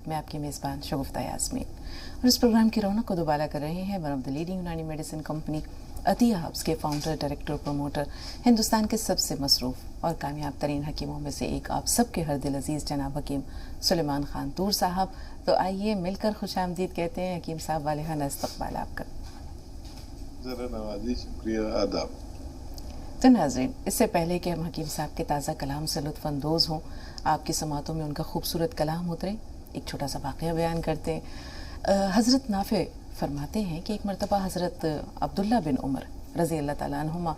मैं आपकी मेज़बान शगुफ्ता यास्मीन, और इस प्रोग्राम की रौनक को दोबारा कर रहे हैं वन ऑफ द लीडिंग यूनानी मेडिसिन कंपनी अतिया हब्स के फाउंडर, डायरेक्टर, प्रोमोटर, हिंदुस्तान के सबसे मसरूफ़ और कामयाब तरीन हकीमों में से एक, आप सबके हर दिल अजीज़ जनाब हकीम सुलेमान खान तूर साहब। तो आइए मिलकर खुशामदीद कहते हैं हकीम साहब वाले खाना इस्तक़बाल आपका। ज़रा नवाज़ी, शुक्रिया, आदाब। तो नाज़रीन, इससे पहले कि हम हकीम साहब के ताज़ा कलाम से लुत्फ़अंदोज़ हों, आपकी समातों में उनका खूबसूरत कलाम उतरे, एक छोटा सा वाक़या बयान करते हैं। हज़रत नाफ़े फरमाते हैं कि एक मरतबा हज़रत अब्दुल्ला बिन उमर रज़ी अल्लाह ताला अन्हुमा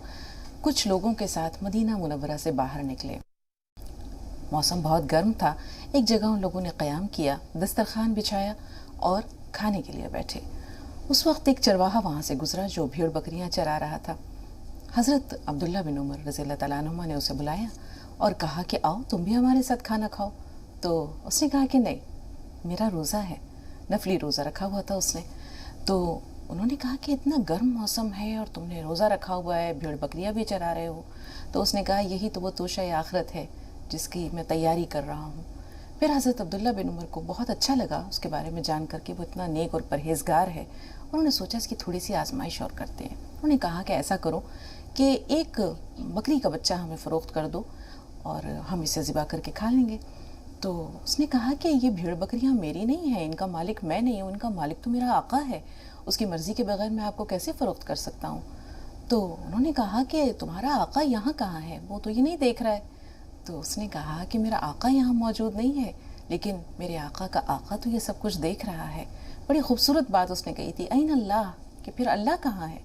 कुछ लोगों के साथ मदीना मुनव्वरा से बाहर निकले। मौसम बहुत गर्म था। एक जगह उन लोगों ने क़याम किया, दस्तरखान बिछाया और खाने के लिए बैठे। उस वक्त एक चरवाहा वहाँ से गुजरा जो भेड़ बकरियाँ चरा रहा था। हज़रत अब्दुल्ला बिन उमर रज़ी अल्लाह ताला अन्हुमा ने उसे बुलाया और कहा कि आओ तुम भी हमारे साथ खाना खाओ। तो उसने कहा कि नहीं, मेरा रोज़ा है, नफली रोज़ा रखा हुआ था उसने। तो उन्होंने कहा कि इतना गर्म मौसम है और तुमने रोज़ा रखा हुआ है, भेड़ बकरियाँ भी चरा रहे हो। तो उसने कहा यही तो वो तोशा आखिरत है जिसकी मैं तैयारी कर रहा हूँ। फिर हज़रत अब्दुल्ला बिन उमर को बहुत अच्छा लगा उसके बारे में जान कर कि वो इतना नेक और परहेज़गार है। उन्होंने सोचा इसकी थोड़ी सी आजमाइश और करते हैं। उन्होंने कहा कि ऐसा करो कि एक बकरी का बच्चा हमें फ़रोख्त कर दो और हम इसे ज़िबा करके खा लेंगे। तो उसने कहा कि ये भेड़ बकरियां मेरी नहीं हैं, इनका मालिक मैं नहीं हूँ, इनका मालिक तो मेरा आका है, उसकी मर्ज़ी के बगैर मैं आपको कैसे फ़रोख्त कर सकता हूँ। तो उन्होंने कहा कि तुम्हारा आका यहाँ कहाँ है, वो तो ये नहीं देख रहा है। तो उसने कहा कि मेरा आका यहाँ मौजूद नहीं है, लेकिन मेरे आका का आका तो ये सब कुछ देख रहा है। बड़ी खूबसूरत बात उसने कही थी, ऐन अल्लाह, कि फिर अल्लाह कहाँ है।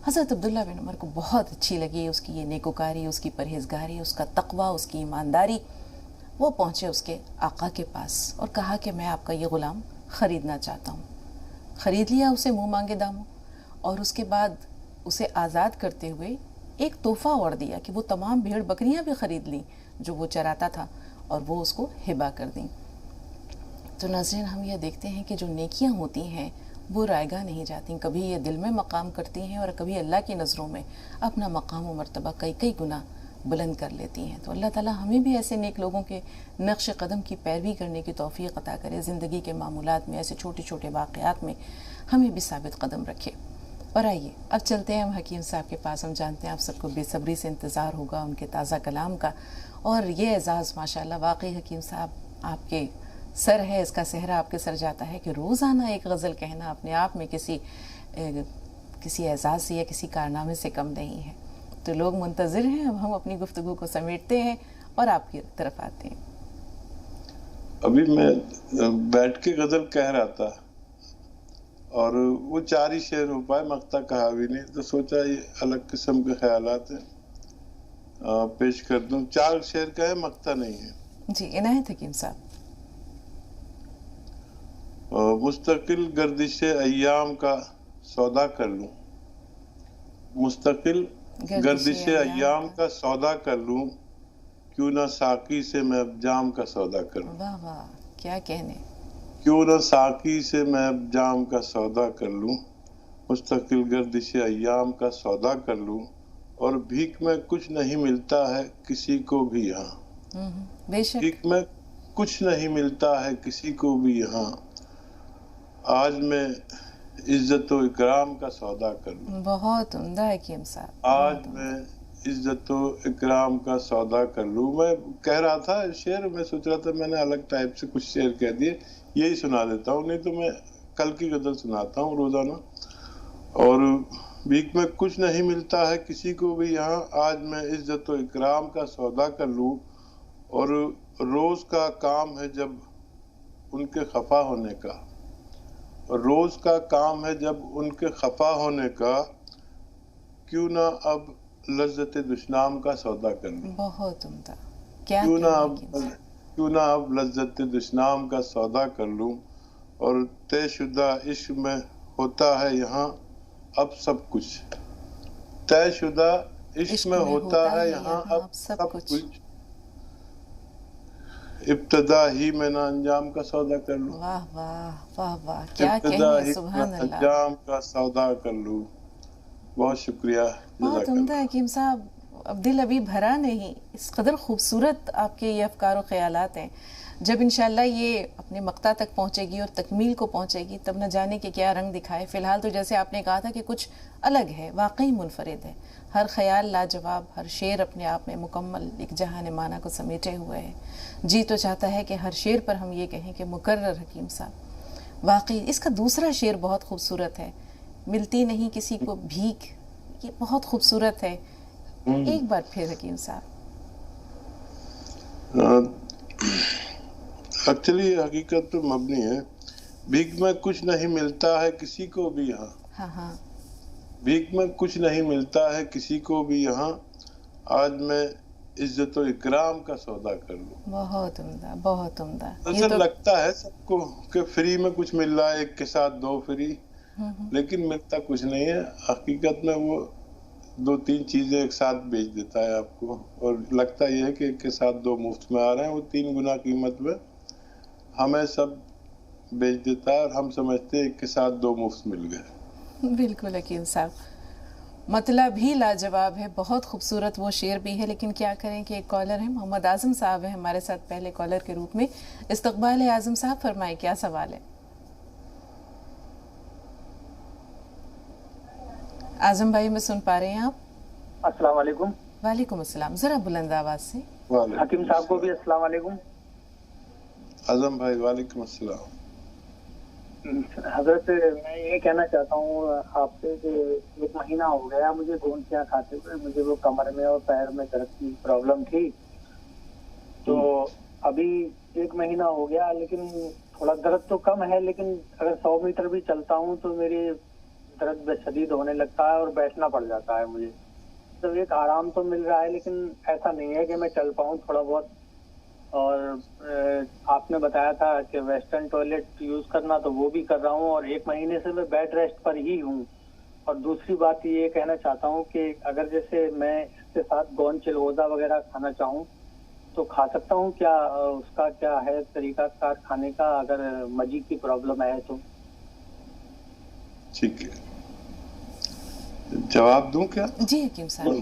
हज़रत अब्दुल्ला बिन उमर को बहुत अच्छी लगी उसकी ये नेकोकारी, उसकी परहेज़गारी, उसका तक़वा, उसकी ईमानदारी। वो पहुँचे उसके आका के पास और कहा कि मैं आपका ये ग़ुलाम ख़रीदना चाहता हूँ। ख़रीद लिया उसे मुँह मांगे दामों, और उसके बाद उसे आज़ाद करते हुए एक तोहफ़ा और दिया कि वो तमाम भेड़ बकरियाँ भी ख़रीद लीं जो वो चराता था और वो उसको हिबा कर दी। तो नाज़रीन, हम यह देखते हैं कि जो नेकियां होती हैं वो रायगा नहीं जाती, कभी ये दिल में मकाम करती हैं और कभी अल्लाह की नज़रों में अपना मकाम व मर्तबा कई कई गुना बुलंद कर लेती हैं। तो अल्लाह ताला हमें भी ऐसे नेक लोगों के नक्श कदम की पैरवी करने की तौफीक अता करे। ज़िंदगी के मामूलात में, ऐसे छोटे छोटे वाक़यात में हमें भी साबित कदम रखे। और आइए अब चलते हैं हम हकीम साहब के पास। हम जानते हैं आप सबको बेसब्री से इंतज़ार होगा उनके ताज़ा कलाम का, और ये एज़ाज़ माशाअल्लाह वाकई हकीम साहब आपके सर है, इसका सहरा आपके सर जाता है कि रोज़ाना एक गज़ल कहना अपने आप में किसी एज़ाज़ से या किसी कारनामे से कम नहीं है। तो लोग मुंतज़िर हैं, अब हम अपनी गुफ्तगू को समेटते हैं और आपकी तरफ आते हैं। अभी मैं बैठ के गज़ल कह रहा था और वो 4 ही शेर हो पाए, मक्ता कहा भी नहीं, तो सोचा ये अलग किस्म के ख्यालात हैं, पेश कर दूं। 4 शेर का है, मक्ता नहीं है। जी इनायत हकीम साहब। मुस्तकिल गर्दिश अय्याम का सौदा कर लूं, मुस्तकिल गर्दिश अय्याम का सौदा कर लूं, क्यों ना साकी से मैं अब जाम का सौदा कर लूं। वाह वाह, क्या कहने। क्यों ना साकी से मैं अब जाम का सौदा कर लूं, मुस्तकिल गर्दिश अय्याम का सौदा कर लूं, और भीख में कुछ नहीं मिलता है किसी को भी यहाँ। बेशक। भीख में कुछ नहीं मिलता है किसी को भी यहाँ, आज मैं इज्जत व इकराम का सौदा कर लूं। बहुत उम्दा है हकीम साहब। आज मैं इज्जत व इकराम का सौदा कर लूं। मैं कह रहा था शेर, मैं सोच रहा था मैंने अलग टाइप से कुछ शेर कह दिए, यही सुना देता हूँ, नहीं तो मैं कल की गज़ल सुनाता हूँ रोज़ाना। और भीख में कुछ नहीं मिलता है किसी को भी यहाँ, आज मैं इज्जत व इकराम का सौदा कर लूं, और रोज़ का काम है जब उनके खफा होने का, रोज़ का काम है जब उनके खफा होने का, क्यों ना अब लज्जत दुश्नाम का सौदा कर लूं। बहुत उम्दा। क्या क्यों ना अब लज्जत दुश्नाम का सौदा कर लूं, और तयशुदा इश्क में होता है यहाँ अब सब कुछ, तयशुदा इश्क में होता है यहाँ अब सब कुछ, इब्तदा ही में ना अंजाम का सौदा कर लूं। वाह वाह वाह वाह, क्या कहने, सुभान अल्लाह। अंजाम का सौदा कर लूं। बहुत शुक्रिया। बहुत उम्दा हकीम साहब, अब दिल अभी भरा नहीं, इस कदर खूबसूरत आपके ये अफकार और ख्यालात हैं جب انشاءاللہ یہ اپنے مقطع تک پہنچے گی اور تکمیل کو پہنچے گی تب نہ جانے کہ کیا رنگ دکھائے. فی الحال تو جیسے آپ نے کہا تھا کہ کچھ الگ ہے, واقعی منفرد ہے, ہر خیال لاجواب, ہر شعر اپنے آپ میں مکمل ایک جہان معنی کو سمیٹے ہوئے ہے. جی تو چاہتا ہے کہ ہر شعر پر ہم یہ کہیں کہ مکرر حکیم صاحب. واقعی اس کا دوسرا شعر بہت خوبصورت ہے, ملتی نہیں کسی کو بھیک, یہ بہت خوبصورت ہے. ایک بار پھر حکیم صاحب. ایکچولی یہ حقیقت پہ مبنی ہے. بھیک میں کچھ نہیں ملتا ہے کسی کو بھی یہاں, ہاں ہاں, بھیک میں کچھ نہیں ملتا ہے کسی کو بھی یہاں, آج میں عزت و اکرام کا سودا کر لوں. بہت عمدہ, بہت عمدہ. ایسا لگتا ہے سب کو کہ فری میں کچھ مل رہا ہے, ایک کے ساتھ دو فری, لیکن ملتا کچھ نہیں ہے. حقیقت میں وہ دو تین چیزیں ایک ساتھ بیچ دیتا ہے آپ کو, اور لگتا یہ ہے کہ ایک کے ساتھ دو مفت میں آ رہے ہیں. وہ 3 گنا قیمت میں ہمیں سب بیچ دیتا ہے, اور ہم سمجھتے ہیں ایک کے ساتھ 2 مفت مل گئے. بالکل حکیم صاحب, مطلب بھی لاجواب ہے, بہت خوبصورت وہ شعر بھی ہے. لیکن کیا کریں کہ ایک کالر ہیں, محمد اعظم صاحب ہیں ہمارے ساتھ پہلے کالر کے روپ میں. استقبال اعظم صاحب, فرمائیں کیا سوال ہے؟ اعظم بھائی میں سن پا رہے ہیں آپ؟ السلام علیکم. وعلیکم السلام, ذرا بلند آواز سے. حکیم صاحب کو بھی السلام علیکم. اعظم بھائی وعلیکم السلام. حضرت میں یہ کہنا چاہتا ہوں آپ سے کہ 1 مہینہ ہو گیا مجھے گھونسیاں کھاتے ہوئے. مجھے وہ کمر میں اور پیر میں درد کی پرابلم تھی, تو ابھی 1 مہینہ ہو گیا, لیکن تھوڑا درد تو کم ہے, لیکن اگر 100 میٹر بھی چلتا ہوں تو میری درد بے شدید ہونے لگتا ہے اور بیٹھنا پڑ جاتا ہے مجھے. تو ایک آرام تو مل رہا ہے, لیکن ایسا نہیں ہے کہ میں چل پاؤں تھوڑا بہت. اور آپ نے بتایا تھا کہ ویسٹرن ٹوائلٹ یوز کرنا, تو وہ بھی کر رہا ہوں, اور 1 مہینے سے میں بیڈ ریسٹ پر ہی ہوں. اور دوسری بات یہ کہنا چاہتا ہوں کہ اگر جیسے میں اس کے ساتھ گون چلغوزہ وغیرہ کھانا چاہوں تو کھا سکتا ہوں کیا؟ اس کا کیا ہے طریقہ کار کھانے کا, اگر مجی کی پرابلم ہے تو؟ ٹھیک ہے, جواب دوں کیا؟ جی حکیم صاحب.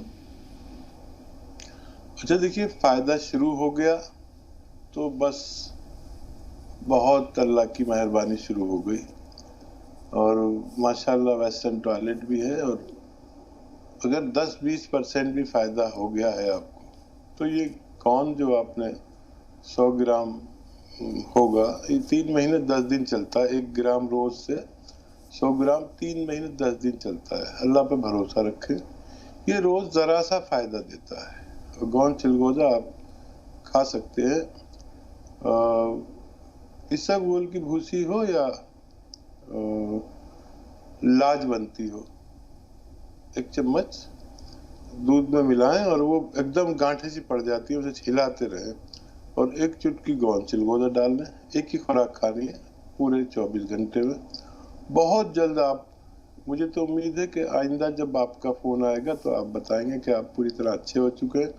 اچھا دیکھیے, فائدہ شروع ہو گیا تو بس بہت اللہ کی مہربانی شروع ہو گئی, اور ماشاءاللہ ویسٹرن ٹوائلٹ بھی ہے. اور اگر 10-20% بھی فائدہ ہو گیا ہے آپ کو, تو یہ کون جو آپ نے 100 گرام ہوگا, یہ 3 مہینے 10 دن چلتا ہے. 1 گرام روز سے 100 گرام 3 مہینے 10 دن چلتا ہے. اللہ پہ بھروسہ رکھیں, یہ روز ذرا سا فائدہ دیتا ہے. گون چلغوزہ آپ کھا سکتے ہیں, اسبگول کی بھوسی ہو یا لاج بنتی ہو, 1 چمچ دودھ میں ملائیں, اور وہ ایک دم گانٹھے سی پڑ جاتی ہے, اسے چھلاتے رہیں, اور 1 چٹکی گون چلغوزہ ڈال لیں. ایک ہی خوراک کھانی ہے پورے 24 گھنٹے میں. بہت جلد آپ, مجھے تو امید ہے کہ آئندہ جب آپ کا فون آئے گا تو آپ بتائیں گے کہ آپ پوری طرح اچھے ہو چکے ہیں,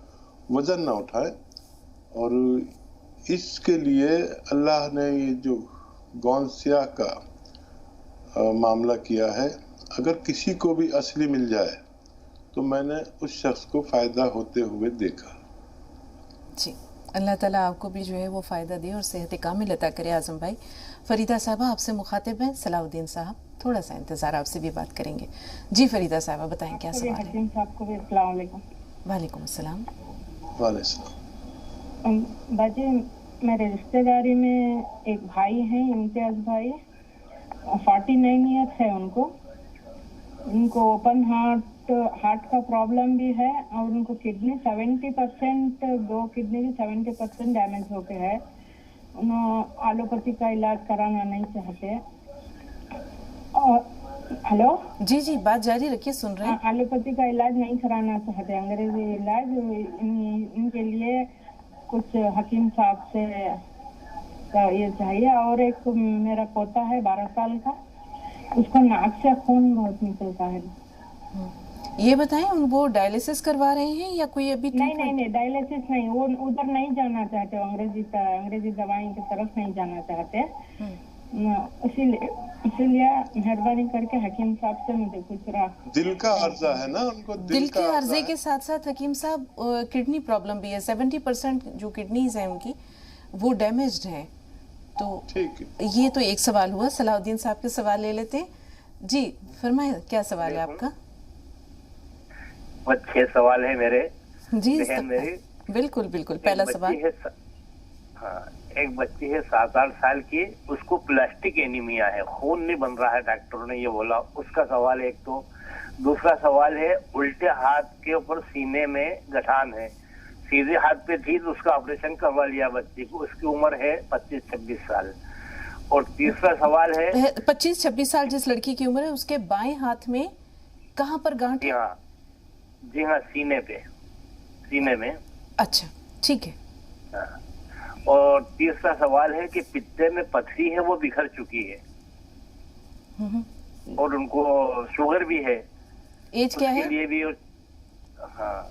وزن نہ اٹھائیں. اور اس کے لیے اللہ نے یہ جو گون سیاہ کا معاملہ کیا ہے, اگر کسی کو بھی اصلی مل جائے تو میں نے اس شخص کو فائدہ ہوتے ہوئے دیکھا. جی, اللہ تعالیٰ آپ کو بھی جو ہے وہ فائدہ دے اور صحت کامل عطا کرے. اعظم بھائی, فریدہ صاحبہ آپ سے مخاطب ہیں صلاح الدین صاحب, تھوڑا سا انتظار, آپ سے بھی بات کریں گے. جی فریدہ صاحبہ بتائیں کیا سوال ہے؟ حکیم صاحب کو بھی السلام علیکم. وعلیکم السلام. وعلیکم السلام. باجی, میرے رشتہ داری میں ایک بھائی ہیں, امتیاز بھائی, 49 ایئرس ہے ان کو. ان کو اوپن ہارٹ کا پرابلم بھی ہے, اور ان کو کڈنی 70%, 2 کڈنی بھی 70% ڈیمیج ہو کے ہے. انہوں ایلوپیتھی کا علاج کرانا نہیں چاہتے. اور ہلو, جی جی بات جاری رکھیے, سن رہے ہیں. ایلوپیتھی کا علاج نہیں کرانا چاہتے, انگریزی علاج. ان کے لیے کچھ حکیم صاحب سے یہ چاہیے. اور ایک میرا پوتا ہے 12 سال کا, اس کو ناک سے خون بہت نکلتا ہے. یہ بتائیں, وہ ڈائلیسس کروا رہے ہیں یا کوئی ابھی؟ نہیں, ڈائلیسس نہیں, وہ ادھر نہیں جانا چاہتے, انگریزی دوائیں کی طرف نہیں جانا چاہتے. اسی لیے مہربانی کر کے حکیم صاحب سے مجھے کچھ رہا. دل کا عرضہ ہے نا ان کو, دل کے عرضے کے ساتھ ساتھ حکیم صاحب کڈنی پرابلم بھی ہے. 70% جو کڈنیز ہیں ان کی وہ ڈیمیجڈ ہیں. تو ٹھیک ہے. یہ تو ایک سوال ہوا. صلاح الدین صاحب کے سوال لے لیتے ہیں. جی فرمائیں, کیا سوال ہے آپ کا؟ 6 سوال ہے میرے. جی بہن میری, بالکل بالکل. پہلا سوال, ہاں, ایک بچی ہے 7-8 سال کی, اس کو پلاسٹک اینیمیا ہے, خون نہیں بن رہا ہے, ڈاکٹروں نے یہ بولا. اس کا سوال ایک تو. دوسرا سوال ہے, الٹے ہاتھ کے اوپر سینے میں گٹھان ہے, سیدھے ہاتھ پہ تھی تو اس کا آپریشن کروا لیا بچی کو, اس کی عمر ہے 25-26 سال. اور تیسرا سوال ہے 25-26 سال جس لڑکی کی عمر ہے, اس کے بائیں ہاتھ میں کہاں پر گانٹھ ہے؟ جی ہاں, سینے پہ, سینے میں. اچھا ٹھیک ہے. اور تیسرا سوال ہے کہ پتے میں پتھری ہے, وہ بکھر چکی ہے, اور ان کو شوگر بھی ہے. ایج کیا ہے؟ اس کے لیے بھی. ہاں.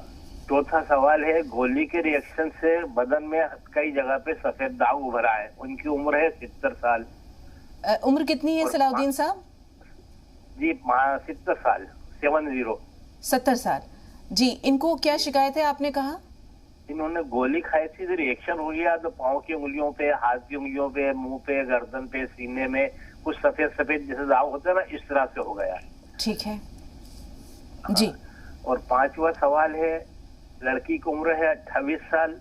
چوتھا سوال ہے, گولی کے ری ایکشن سے بدن میں کئی جگہ پہ سفید داغ ابھرا ہے. ان کی عمر ہے 70 سال. عمر کتنی ہے صلاح الدین صاحب؟ جی 70 سال. 70 سال. جی, ان کو کیا شکایت ہے آپ نے کہا؟ انہوں نے گولی کھائی تھی, ری ایکشن ہو گیا تو پاؤں کی انگلیوں پہ, ہاتھ کی انگلیوں پہ, منہ پہ, گردن پہ, سینے میں کچھ سفید سفید جیسے داغ ہوتا ہے نا, اس طرح سے ہو گیا. ٹھیک ہے جی. اور 5واں سوال ہے, لڑکی کی عمر ہے 28 سال.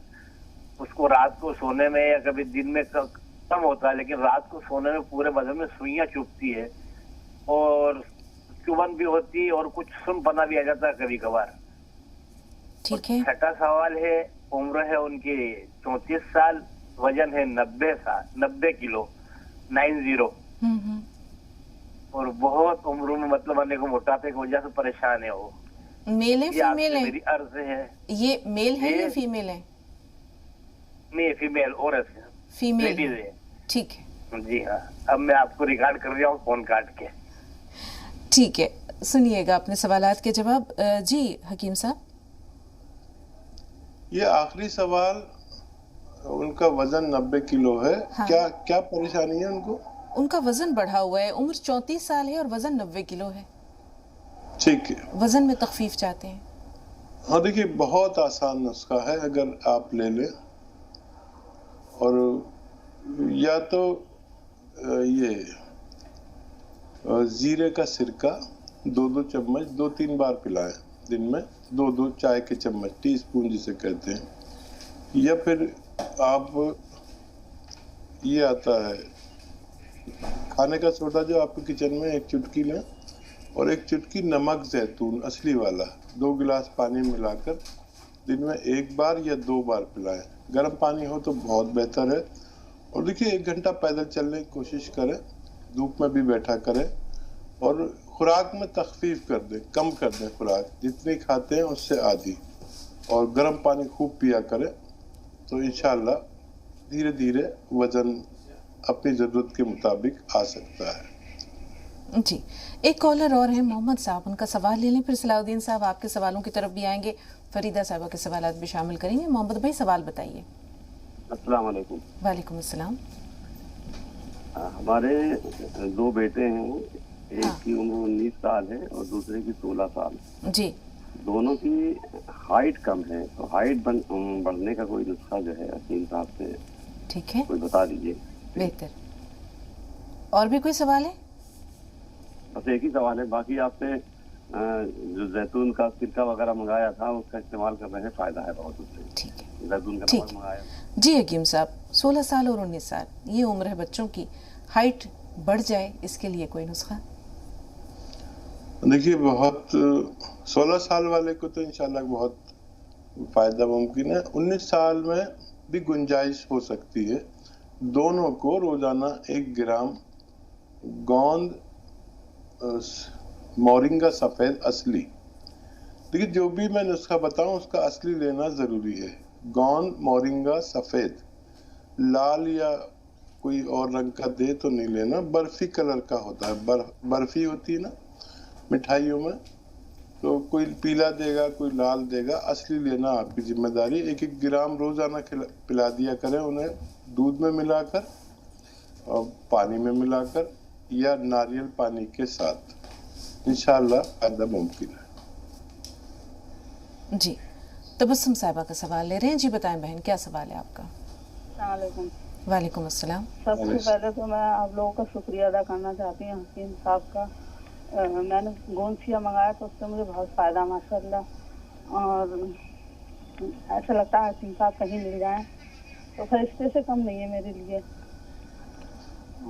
اس کو رات کو سونے میں یا کبھی دن میں کم ہوتا ہے, لیکن رات کو سونے میں پورے بدن میں سوئیاں چبھتی ہے, اور چبھن بھی ہوتی ہے, اور کچھ سن پنا بھی آ جاتا ہے کبھی کبھار. ٹھیک ہے. چھٹا سوال ہے, عمر ہے ان کی 34 سال, وزن ہے 90 کلو, 90. اور بہت عمروں میں مطلب آنے کو موٹاپے کی وجہ سے پریشان ہے وہ. میل ہے فیمیل ہے؟ میری عرض ہے. یہ میل ہے یا فیمیل ہے؟ نہیں, فیمیل, عورت ہے, فیمیل ہے. ٹھیک ہے. جی ہاں, اب میں آپ کو ریکارڈ کر رہا ہوں فون کاٹ کے. ٹھیک ہے, سنیے گا اپنے سوالات کے جواب. جی حکیم صاحب. یہ آخری سوال, ان کا وزن 90 کلو ہے. ہاں. کیا پریشانی ہے ان کو؟ ان کا وزن بڑھا ہوا ہے, عمر 34 سال ہے اور وزن 90 کلو ہے. ٹھیک ہے. وزن میں تخفیف چاہتے ہیں. ہاں دیکھیے, بہت آسان نسخہ ہے, اگر آپ لے لیں, اور یا تو یہ زیرے کا سرکہ 2 چمچ 2-3 بار پلائیں دن میں, 2 چائے کے چمچ, ٹی اسپون جسے کہتے ہیں. یا پھر آپ, یہ آتا ہے کھانے کا سوڈا جو آپ کے کچن میں, 1 چٹکی لیں, اور 1 چٹکی نمک زیتون اصلی والا 2 گلاس پانی ملا کر دن میں 1 بار یا 2 بار پلائیں. گرم پانی ہو تو بہت بہتر ہے. اور دیکھیے 1 گھنٹہ پیدل چلنے کی کوشش کریں, دھوپ میں بھی بیٹھا کریں, اور خوراک میں تخفیف کر دیں, کم کر دیں خوراک, جتنی کھاتے ہیں اس سے آدھی, اور گرم پانی خوب پیا کریں, تو انشاءاللہ دھیرے دھیرے وزن اپنی ضرورت کے مطابق آ سکتا ہے. جی, ایک کالر اور ہیں محمد صاحب, ان کا سوال لے لیں, پھر صلاح الدین صاحب آپ کے سوالوں کی طرف بھی آئیں گے, فریدہ صاحبہ کے سوالات بھی شامل کریں گے. محمد بھائی سوال بتائیے. السلام علیکم. وعلیکم السلام. ہمارے 2 بیٹے ہیں, ایک کی عمر 19 سال ہے اور دوسرے کی 16 سال. جی. دونوں کی ہائٹ کم ہے, تو ہائٹ بڑھنے کا کوئی نسخہ جو ہے حکیم صاحب سے ٹھیک ہے, کوئی بتا دیجیے. بہتر. اور بھی کوئی سوال ہے؟ بس ایک ہی سوال ہے. باقی آپ سے جو زیتون کا سرکہ وغیرہ منگایا تھا, اس کا استعمال کر رہے ہیں, فائدہ ہے بہت اس سے. ٹھیک ہے, زیتون کا ٹھیک منگایا. جی حکیم صاحب, 16 سال اور 19 سال یہ عمر ہے بچوں کی, ہائٹ بڑھ جائے اس کے لیے کوئی نسخہ؟ دیکھیے, بہت 16 سال والے کو تو انشاءاللہ بہت فائدہ ممکن ہے. 19 سال میں بھی گنجائش ہو سکتی ہے. دونوں کو روزانہ 1 گرام گوند مورنگا سفید اصلی, دیکھیے جو بھی میں نسخہ بتاؤں اس کا اصلی لینا ضروری ہے. گوند مورنگا سفید, لال یا کوئی اور رنگ کا دے تو نہیں لینا, برفی کلر کا ہوتا ہے, برفی ہوتی ہے نا مٹھائیوں میں, تو کوئی پیلا دے گا کوئی لال دے گا, اصلی لینا آپ کی ذمہ داری. 1 گرام روزانہ پلا دیا کریں انہیں, دودھ میں ملا کر اور پانی میں ملا کر یا ناریل پانی کے ساتھ, انشاءاللہ فائدہ ممکن ہے. جی, تبسم صاحبہ کا سوال لے رہے ہیں. جی بتائیں بہن, کیا سوال ہے آپ کا؟ अस्सलामुअलैकुम। वालेकुम अस्सलाम। सबसे पहले तो मैं आप लोगों का शुक्रिया अदा करना चाहती हूँ हकीम साहब का। मैंने गोंसिया मंगाया तो उससे मुझे बहुत फ़ायदा माशाल्लाह, और ऐसा लगता है हकीम साहब कहीं मिल जाएं तो फरिश्ते से कम नहीं है मेरे लिए।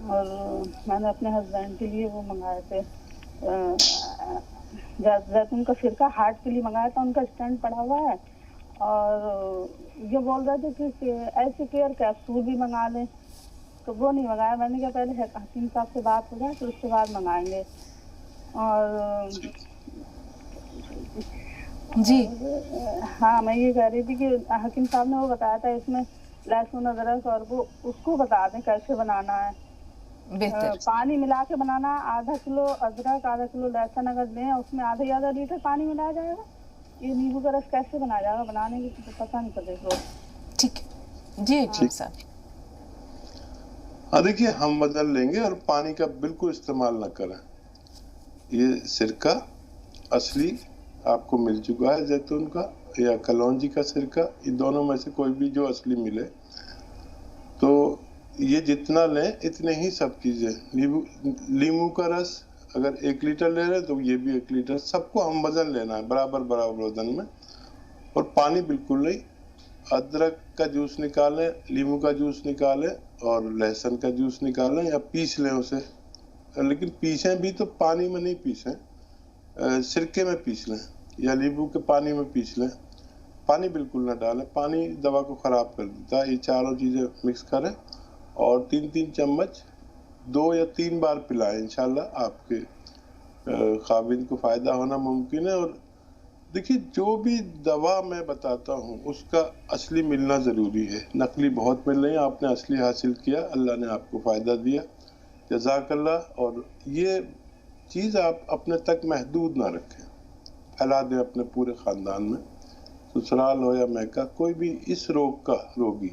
और मैंने अपने हस्बैंड के लिए वो मंगाए थे, जैतून का सिरका हार्ट के लिए मंगाया था, उनका स्टैंड पड़ा हुआ है। और ये बोल रहे थे कि ऐसे केयर कैप्सूल भी मंगा लें, तो वो नहीं मंगाया। मैंने कहा पहले हकीम साहब से बात हो जाए तो उसके बाद मंगाएंगे। और जी हाँ, मैं ये कह रही थी कि हकीम साहब ने वो बताया था इसमें लहसुन अदरक, और वो उसको बता दें कैसे बनाना है। बेहतर। पानी मिला के बनाना, आधा किलो अदरक आधा किलो लहसुन अगर लें उसमें आधा लीटर पानी मिलाया जाएगा। ये नींबू का रस कैसे बनाया जाएगा, बनाने की तो पता नहीं चलेगा। ठीक है जी हकीम साहब। हाँ देखिए, हम बदल लेंगे और पानी का बिल्कुल इस्तेमाल ना करें। ये सिरका असली आपको मिल चुका है, जैतून का या कलौंजी का सिरका, ये दोनों में से कोई भी जो असली मिले, तो ये जितना लें इतने ही सब चीज़ें। नींबू का रस अगर 1 लीटर ले रहे हैं तो ये भी 1 लीटर, सबको हम वजन लेना है बराबर बराबर वजन में। और पानी बिल्कुल नहीं। अदरक का जूस निकालें, नींबू का जूस निकालें और लहसुन का जूस निकालें या पीस लें उसे, लेकिन पीसें भी तो पानी में नहीं पीसें, सिरके में पीस लें या नींबू के पानी में पीस लें। पानी बिल्कुल ना डालें, पानी दवा को ख़राब कर देता है। ये चारों चीज़ें मिक्स करें और 3-3 चम्मच 2 या 3 बार पिलाएं। इंशाल्लाह आपके खाविंद को फ़ायदा होना मुमकिन है। और देखिए, जो भी दवा मैं बताता हूँ उसका असली मिलना ज़रूरी है। नकली बहुत मिल रही है, आपने असली हासिल किया, अल्लाह ने आपको फ़ायदा दिया, जज़ाकल्लाह। और ये चीज़ आप अपने तक महदूद ना रखें, फैला दें अपने पूरे ख़ानदान में। ससुराल हो या मैका, कोई भी इस रोग का रोगी,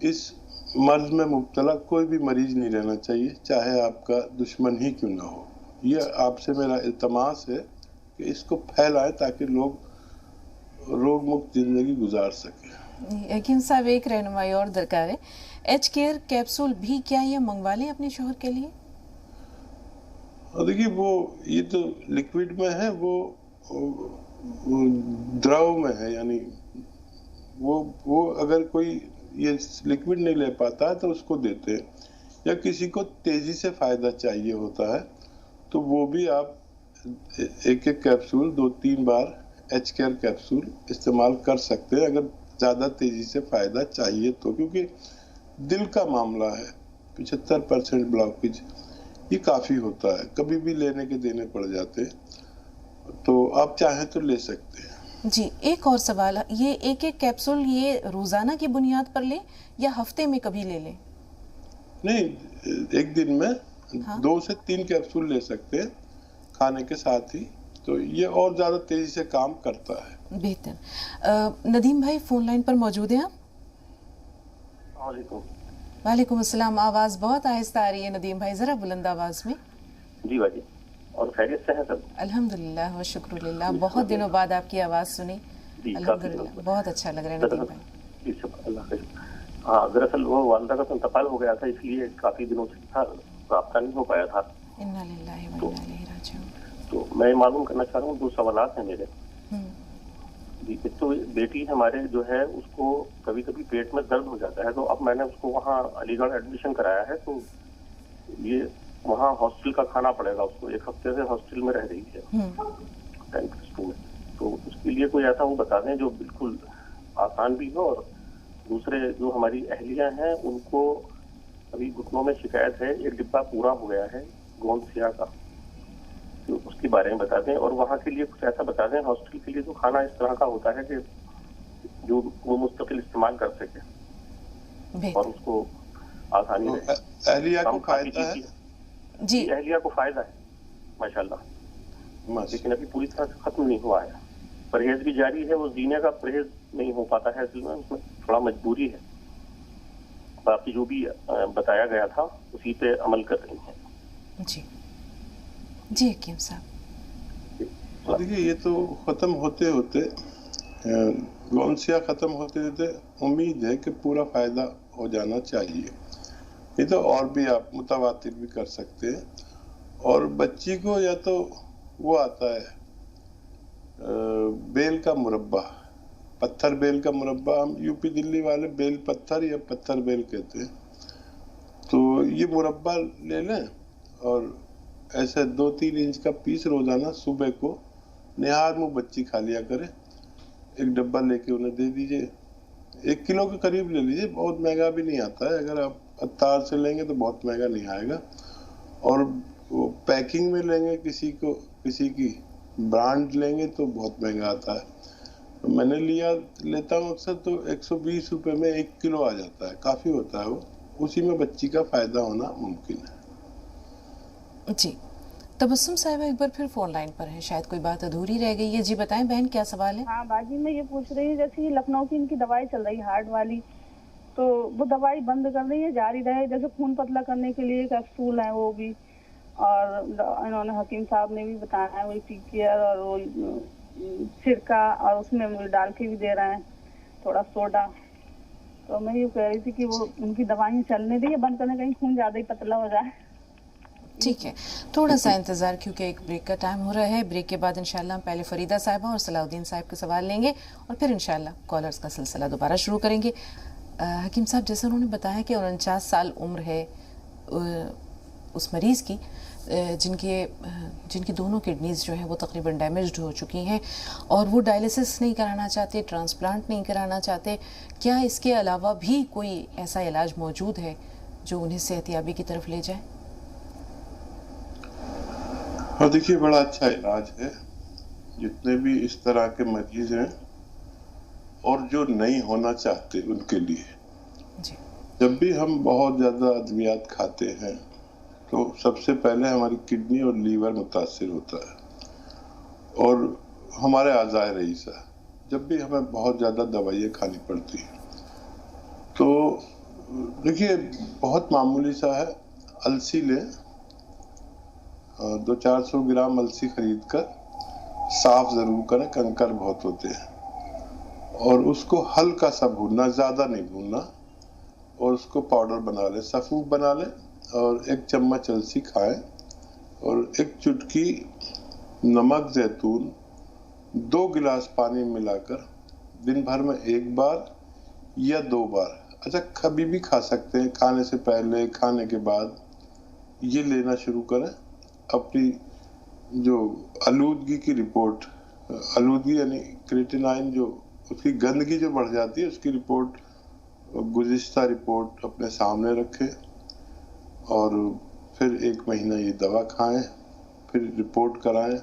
इस मर्ज में मुब्तला कोई भी मरीज नहीं रहना चाहिए, चाहे आपका दुश्मन ही क्यों ना हो। ये आपसे मेरा इल्तमास है कि इसको फैलाएं ताकि लोग रोग मुक्त जिंदगी गुजार सकें। हकीम साहब, एक रहनुमाई और दरकार है। एच केयर कैप्सूल भी क्या ये मंगवा लें अपने शोहर के लिए? और देखिए, वो ये तो लिक्विड में है, वो द्रव में है, यानी वो अगर कोई ये लिक्विड नहीं ले पाता है तो उसको देते हैं। या किसी को तेजी से फायदा चाहिए होता है तो वो भी आप 1-1 कैप्सूल 2-3 बार एच केयर कैप्सूल इस्तेमाल कर सकते हैं अगर ज़्यादा तेजी से फायदा चाहिए तो। क्योंकि दिल का मामला है, 75% ब्लॉकेज ये काफ़ी होता है, कभी भी लेने के देने पड़ जाते हैं, तो आप चाहें तो ले सकते हैं। जी, एक और सवाल, ये 1-1 कैप्सूल ये रोजाना की बुनियाद पर लें या हफ्ते में कभी ले लें? नहीं, एक दिन में हाँ? 2 से 3 कैप्सूल ले सकते हैं खाने के साथ ही, तो ये और ज्यादा तेजी से काम करता है। बेहतर। नदीम भाई फोन लाइन पर मौजूद हैं आप? वालेकुम अस्सलाम। आवाज बहुत आहिस्ता आ रही है नदीम भाई, जरा बुलंद आवाज में। जी बाजी, और खैरियत से हैं सब? अल्हम्दुलिल्लाह व शुक्रुलिल्लाह, बहुत दिनों बाद आपकी आवाज सुनी, अल्हम्दुलिल्लाह, बहुत अच्छा लग रहा है नदीम भाई। हाँ, दरअसल वो वालिदा का इंतकाल हो गया था, इसलिए काफी दिनों से था राब्ता नहीं हो पाया था। इन्ना लिल्लाहि व इन्ना इलैहि राजिऊन। तो मैं मालूम करना चाह रहा हूँ, 2 सवालात हैं मेरे जी। एक तो बेटी हमारे जो है उसको कभी कभी पेट में दर्द हो जाता है, तो अब मैंने उसको वहाँ अलीगढ़ एडमिशन कराया है, तो ये वहाँ हॉस्टल का खाना पड़ेगा उसको। 1 हफ्ते से हॉस्टल में रह रही है 10+2 में, तो उसके लिए कोई ऐसा वो बता दें जो बिल्कुल आसान भी हो। और दूसरे जो हमारी अहलियाँ हैं उनको अभी घुटनों में शिकायत है, 1 डिब्बा पूरा हो गया है गोंसिया का, तो उसके बारे में बता दें। और वहाँ के लिए कुछ ऐसा बता दें, हॉस्टल के लिए जो खाना इस तरह का होता है कि जो वो मुस्तकिल इस्तेमाल कर सके और उसको आसानी रहे। अहलिया को फायदा है जी, अहलिया को फायदा है माशाल्लाह, लेकिन अभी पूरी तरह से खत्म नहीं हुआ है। परहेज भी जारी है, वो जीने का परहेज नहीं हो पाता है, उसमें थोड़ा मजबूरी है। बाकी जो भी बताया गया था उसी पे अमल कर रही हैं। जी जी हकीम साहब। देखिए, ये तो खत्म होते होते गौनसिया ख़त्म होते होते उम्मीद है कि पूरा फ़ायदा हो जाना चाहिए। नहीं तो और भी आप मुतवातिर भी कर सकते हैं। और बच्ची को या तो वो आता है बेल का मुरब्बा, पत्थर बेल का मुरब्बा, हम यूपी दिल्ली वाले बेल पत्थर या पत्थर बेल कहते हैं। तो ये मुरब्बा ले लें और ऐसे 2-3 इंच का पीस रोजाना सुबह को निहार मुँह बच्ची खा लिया करे। एक डब्बा लेके उन्हें दे दीजिए, 1 किलो के करीब ले लीजिए, बहुत महंगा भी नहीं आता है। अगर आप अत्तार से लेंगे तो बहुत महंगा नहीं आएगा। और वो पैकिंग में लेंगे किसी की ब्रांड लेंगे तो बहुत महंगा आता है। तो मैंने लेता हूँ अक्सर, तो 120 रुपए में 1 किलो आ जाता है, काफ़ी होता है वो। उसी में बच्ची का फ़ायदा होना मुमकिन है। जी, तबस्सुम साहिबा एक बार फिर फोन लाइन पर है, शायद कोई बात अधूरी रह गई है। जी बताएं बहन, क्या सवाल है? हाँ बाजी, मैं ये पूछ रही हूँ, जैसे ये लखनऊ की इनकी दवाई चल रही है हार्ट वाली, तो वो दवाई बंद कर रही है, जारी रहे? जैसे खून पतला करने के लिए कैप्सूल है वो भी, और इन्होंने हकीम साहब ने भी बताया है वही टीकेयर और वो सिरका, और उसमें वो डाल के भी दे रहे हैं थोड़ा सोडा। तो मैं ये कह रही थी कि वो उनकी दवाई चलने दी, बंद करने, कहीं खून ज्यादा ही पतला हो जाए। ठीक है, थोड़ा सा इंतजार, क्योंकि एक ब्रेक का टाइम हो रहा है। ब्रेक के बाद इंशाल्लाह हम पहले फरीदा साहिबा और सलाउद्दीन साहब के सवाल लेंगे और फिर इंशाल्लाह कॉलर्स का सिलसिला दोबारा शुरू करेंगे। हकीम साहब, जैसे उन्होंने बताया कि 49 साल उम्र है उस मरीज़ की जिनकी दोनों किडनीज़ जो हैं वो तकरीबन डैमेज्ड हो चुकी हैं और वो डायलिसिस नहीं कराना चाहते, ट्रांसप्लांट नहीं कराना चाहते। क्या इसके अलावा भी कोई ऐसा इलाज मौजूद है जो उन्हें सेहतयाबी की तरफ ले जाए? हाँ देखिए, बड़ा अच्छा इलाज है। जितने भी इस तरह के मरीज हैं और जो नहीं होना चाहते उनके लिए जी। जब भी हम बहुत ज़्यादा अद्वियात खाते हैं तो सबसे पहले हमारी किडनी और लीवर मुतासिर होता है और हमारे आज़ाए रईसा, जब भी हमें बहुत ज़्यादा दवाइयाँ खानी पड़ती हैं। तो देखिए, बहुत मामूली सा है, अलसी लें, 200-400 ग्राम अलसी खरीद कर साफ ज़रूर करें, कंकर बहुत होते हैं, और उसको हल्का सा भूनना, ज़्यादा नहीं भूनना, और उसको पाउडर बना लें, सफ़ूफ बना लें, और 1 चम्मच अलसी खाएं और 1 चुटकी नमक ज़ैतून 2 गिलास पानी मिलाकर दिन भर में 1 बार या 2 बार, अच्छा कभी भी खा सकते हैं, खाने से पहले, खाने के बाद, ये लेना शुरू करें। अपनी जो आलूदगी की रिपोर्ट, आलूदगी यानी क्रिएटिनाइन, जो उसकी गंदगी जो बढ़ जाती है, उसकी रिपोर्ट, गुज़िश्ता रिपोर्ट अपने सामने रखें और फिर 1 महीना ये दवा खाएं, फिर रिपोर्ट कराएं।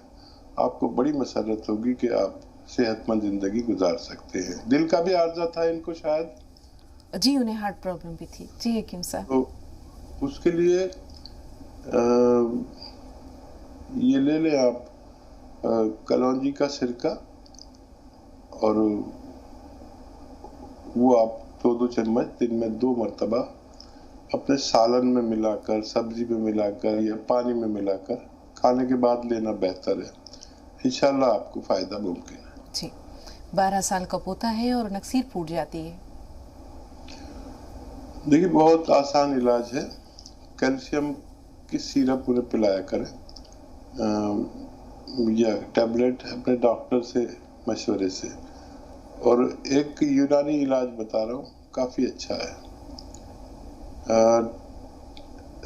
आपको बड़ी मसरत होगी कि आप सेहतमंद ज़िंदगी गुजार सकते हैं। दिल का भी आर्जा था इनको शायद। जी, उन्हें हार्ट प्रॉब्लम भी थी। जी हकीम साहब। तो उसके लिए ये ले लें आप कलौंजी का सिरका, और वो आप 2-2 चम्मच दिन में 2 मरतबा अपने सालन में मिलाकर, सब्जी में मिलाकर या पानी में मिलाकर खाने के बाद लेना बेहतर है। इंशाल्लाह आपको फ़ायदा मुमकिन है। जी, 12 साल का पोता है और नक्सीर फूट जाती है। देखिए, बहुत आसान इलाज है, कैल्शियम की सिरप उन्हें पिलाया करें या टैबलेट अपने डॉक्टर से मशवरे से। और एक यूनानी इलाज बता रहा हूँ, काफ़ी अच्छा है,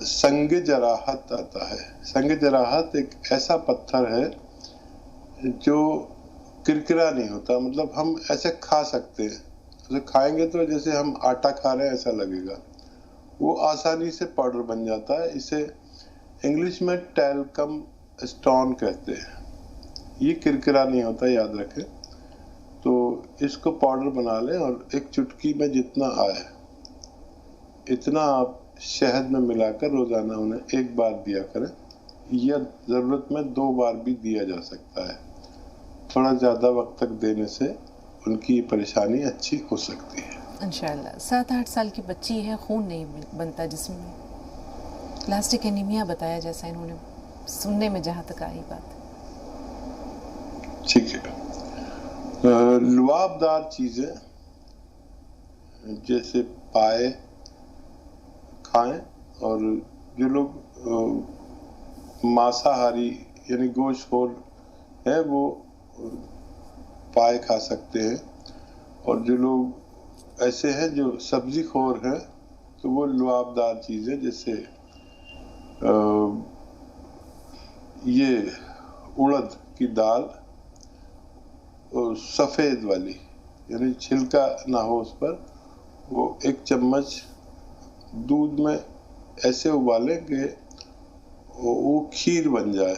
संगे जराहत आता है। संगे जराहत एक ऐसा पत्थर है जो किरकिरा नहीं होता, मतलब हम ऐसे खा सकते हैं, ऐसे खाएंगे तो जैसे हम आटा खा रहे हैं ऐसा लगेगा, वो आसानी से पाउडर बन जाता है। इसे इंग्लिश में टैल्कम स्टोन कहते हैं। ये किरकिरा नहीं होता, याद रखें। तो इसको पाउडर बना लें और 1 चुटकी में जितना आए इतना आप शहद में मिलाकर रोज़ाना उन्हें 1 बार दिया करें, या ज़रूरत में 2 बार भी दिया जा सकता है। थोड़ा ज़्यादा वक्त तक देने से उनकी परेशानी अच्छी हो सकती है इंशाल्लाह। 7-8 साल की बच्ची है, खून नहीं बनता जिस्म में, प्लास्टिक एनीमिया बताया, जैसा इन्होंने सुनने में जहाँ तक आई बात। ठीक है, लुआबदार चीज़ें जैसे पाए खाएं, और जो लोग मांसाहारी यानी गोश्तखोर है वो पाए खा सकते हैं, और जो लोग ऐसे हैं जो सब्जी खोर हैं तो वो लुआबदार चीज़ें जैसे ये उड़द की दाल और सफ़ेद वाली यानी छिलका ना हो उस पर, वो 1 चम्मच दूध में ऐसे उबालें कि वो खीर बन जाए,